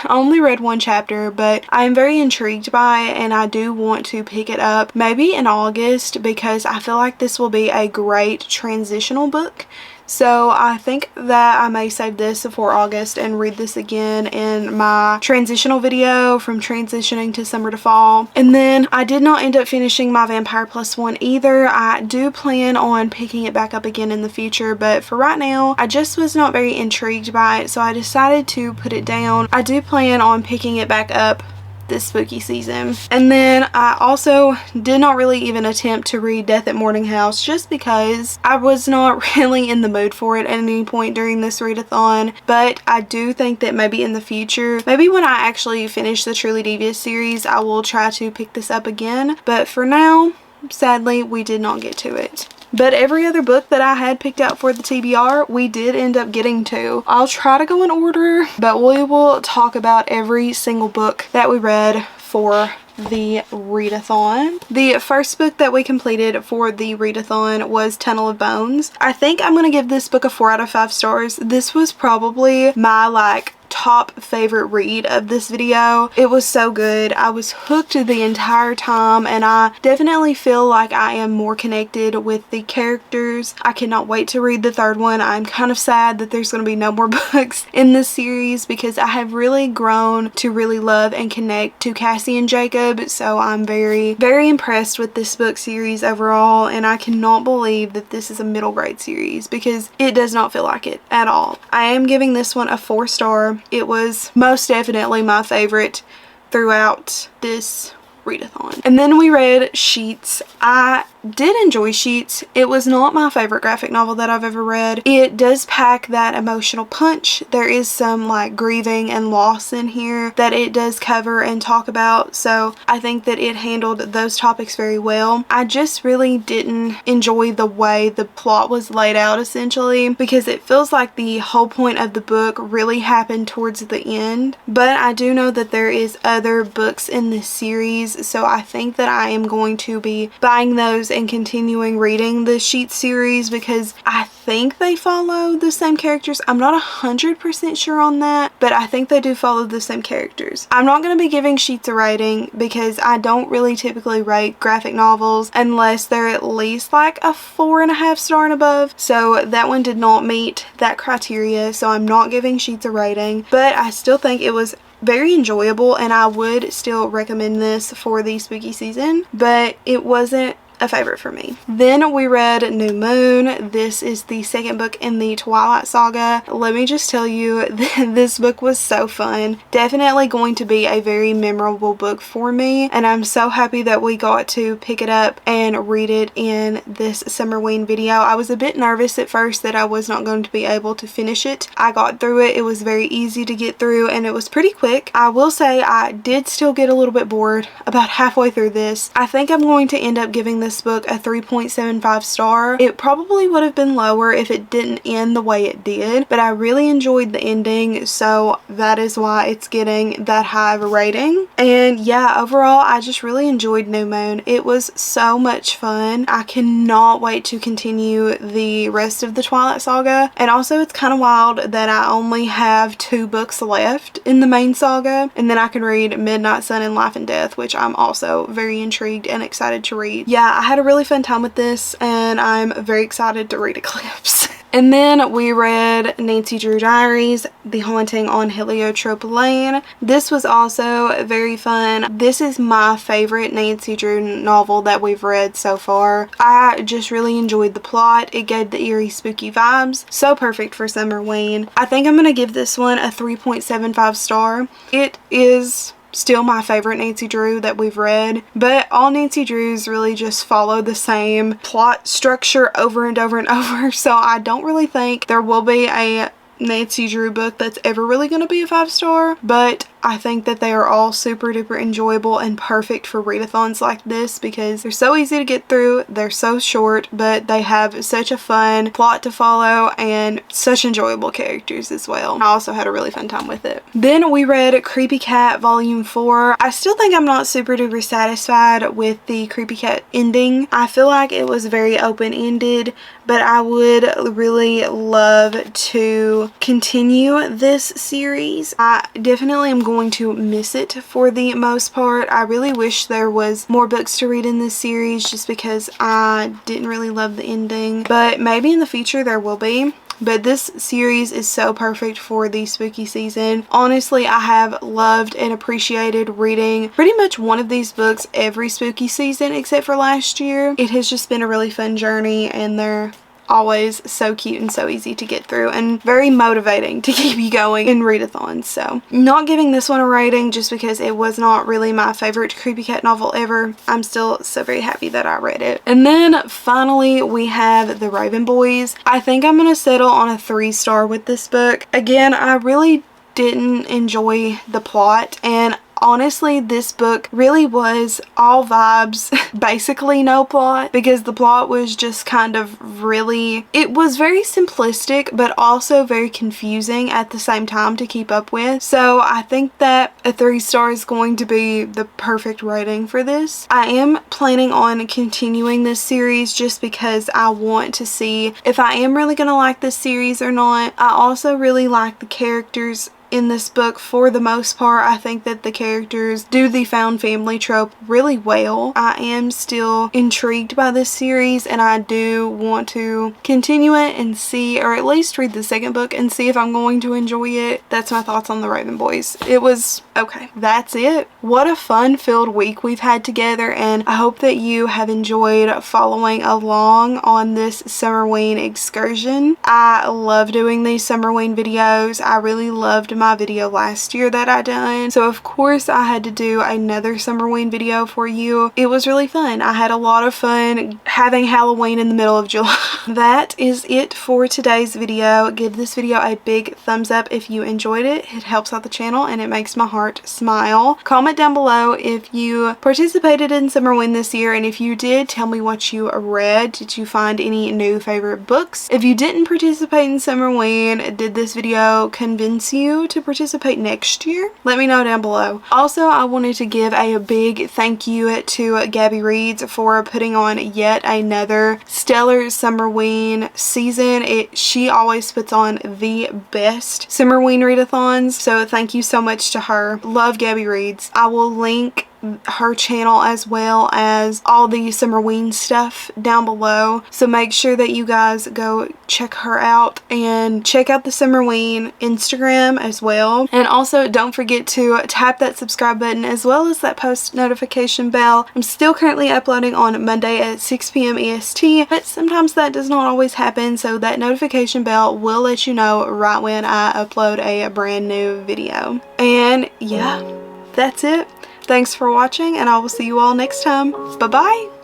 only read 1 chapter, but I am very intrigued by it and I do want to pick it up maybe in August because I feel like this will be a great transitional book. So I think that I may save this for August and read this again in my transitional video from transitioning to summer to fall. And then I did not end up finishing my Vampire Plus One either. I do plan on picking it back up again in the future, but for right now I just was not very intrigued by it, so I decided to put it down. I do plan on picking it back up this spooky season. And then I also did not really even attempt to read Death at Morning House just because I was not really in the mood for it at any point during this readathon. But I do think that maybe in the future, maybe when I actually finish the Truly Devious series, I will try to pick this up again. But for now, sadly, we did not get to it. But every other book that I had picked out for the TBR, we did end up getting to. I'll try to go in order, but we will talk about every single book that we read for the readathon. The first book that we completed for the readathon was Tunnel of Bones. I think I'm going to give this book a 4 out of 5 stars. This was probably my top favorite read of this video. It was so good. I was hooked the entire time and I definitely feel like I am more connected with the characters. I cannot wait to read the 3rd one. I'm kind of sad that there's going to be no more books in this series because I have really grown to really love and connect to Cassie and Jacob, so I'm very, very impressed with this book series overall, and I cannot believe that this is a middle grade series because it does not feel like it at all. I am giving this one a 4 star. It was most definitely my favorite throughout this readathon. And then we read Sheets. I did enjoy Sheets. It was not my favorite graphic novel that I've ever read. It does pack that emotional punch. There is some like grieving and loss in here that it does cover and talk about, so I think that it handled those topics very well. I just really didn't enjoy the way the plot was laid out, essentially, because it feels like the whole point of the book really happened towards the end. But I do know that there is other books in this series, so I think that I am going to be buying those and continuing reading the Sheets series, because I think they follow the same characters. I'm not 100% sure on that, but I think they do follow the same characters. I'm not going to be giving Sheets a rating because I don't really typically rate graphic novels unless they're at least like a 4.5 star and above, so that one did not meet that criteria, so I'm not giving Sheets a rating. But I still think it was very enjoyable and I would still recommend this for the spooky season, but it wasn't a favorite for me. Then we read New Moon. This is the second book in the Twilight Saga. Let me just tell you, this book was so fun. Definitely going to be a very memorable book for me, and I'm so happy that we got to pick it up and read it in this Summerween video. I was a bit nervous at first that I was not going to be able to finish it. I got through it. It was very easy to get through and it was pretty quick. I will say I did still get a little bit bored about halfway through this. I think I'm going to end up giving this book a 3.75 star. It probably would have been lower if it didn't end the way it did, but I really enjoyed the ending, so that is why it's getting that high of a rating. And yeah, overall I just really enjoyed New Moon. It was so much fun. I cannot wait to continue the rest of the Twilight Saga, and also it's kind of wild that I only have 2 books left in the main saga, and then I can read Midnight Sun and Life and Death, which I'm also very intrigued and excited to read. Yeah, I had a really fun time with this and I'm very excited to read Eclipse. And then we read Nancy Drew Diaries, The Haunting on Heliotrope Lane. This was also very fun. This is my favorite Nancy Drew novel that we've read so far. I just really enjoyed the plot. It gave the eerie, spooky vibes. So perfect for Summerween. I think I'm going to give this one a 3.75 star. It is still my favorite Nancy Drew that we've read, but all Nancy Drews really just follow the same plot structure over and over and over, so I don't really think there will be a Nancy Drew book that's ever really going to be a 5 star, but I think that they are all super duper enjoyable and perfect for readathons like this because they're so easy to get through, they're so short, but they have such a fun plot to follow and such enjoyable characters as well. I also had a really fun time with it. Then we read Creepy Cat Volume 4. I still think I'm not super duper satisfied with the Creepy Cat ending. I feel like it was very open-ended, but I would really love to continue this series. I definitely am going to miss it for the most part. I really wish there was more books to read in this series just because I didn't really love the ending, but maybe in the future there will be. But this series is so perfect for the spooky season. Honestly, I have loved and appreciated reading pretty much one of these books every spooky season except for last year. It has just been a really fun journey and they're always so cute and so easy to get through and very motivating to keep you going in readathons. So not giving this one a rating just because it was not really my favorite Creepy Cat novel ever. I'm still so very happy that I read it. And then finally we have The Raven Boys. I think I'm gonna settle on a 3 star with this book. Again, I really didn't enjoy the plot, and honestly, this book really was all vibes, basically no plot, because the plot was just kind of really, it was very simplistic, but also very confusing at the same time to keep up with. So I think that a 3 star is going to be the perfect rating for this. I am planning on continuing this series just because I want to see if I am really going to like this series or not. I also really like the characters in this book for the most part. I think that the characters do the found family trope really well. I am still intrigued by this series and I do want to continue it and see, or at least read the second book and see if I'm going to enjoy it. That's my thoughts on The Raven Boys. It was okay. That's it. What a fun filled week we've had together, and I hope that you have enjoyed following along on this Summerween excursion. I love doing these Summerween videos. I really loved my video last year that I done. So of course I had to do another Summerween video for you. It was really fun. I had a lot of fun having Halloween in the middle of July. That is it for today's video. Give this video a big thumbs up if you enjoyed it. It helps out the channel and it makes my heart smile. Comment down below if you participated in Summerween this year, and if you did, tell me what you read. Did you find any new favorite books? If you didn't participate in Summerween, did this video convince you to participate next year? Let me know down below. Also, I wanted to give a big thank you to Gabby Reads for putting on yet another stellar Summerween season. She always puts on the best Summerween readathons, so thank you so much to her. Love Gabby Reads. I will link her channel as well as all the Summerween stuff down below, so make sure that you guys go check her out and check out the Summerween Instagram as well. And also don't forget to tap that subscribe button as well as that post notification bell. I'm still currently uploading on Monday at 6 p.m. EST, but sometimes that does not always happen, so that notification bell will let you know right when I upload a brand new video. And yeah, that's it. Thanks for watching, and I will see you all next time. Bye-bye!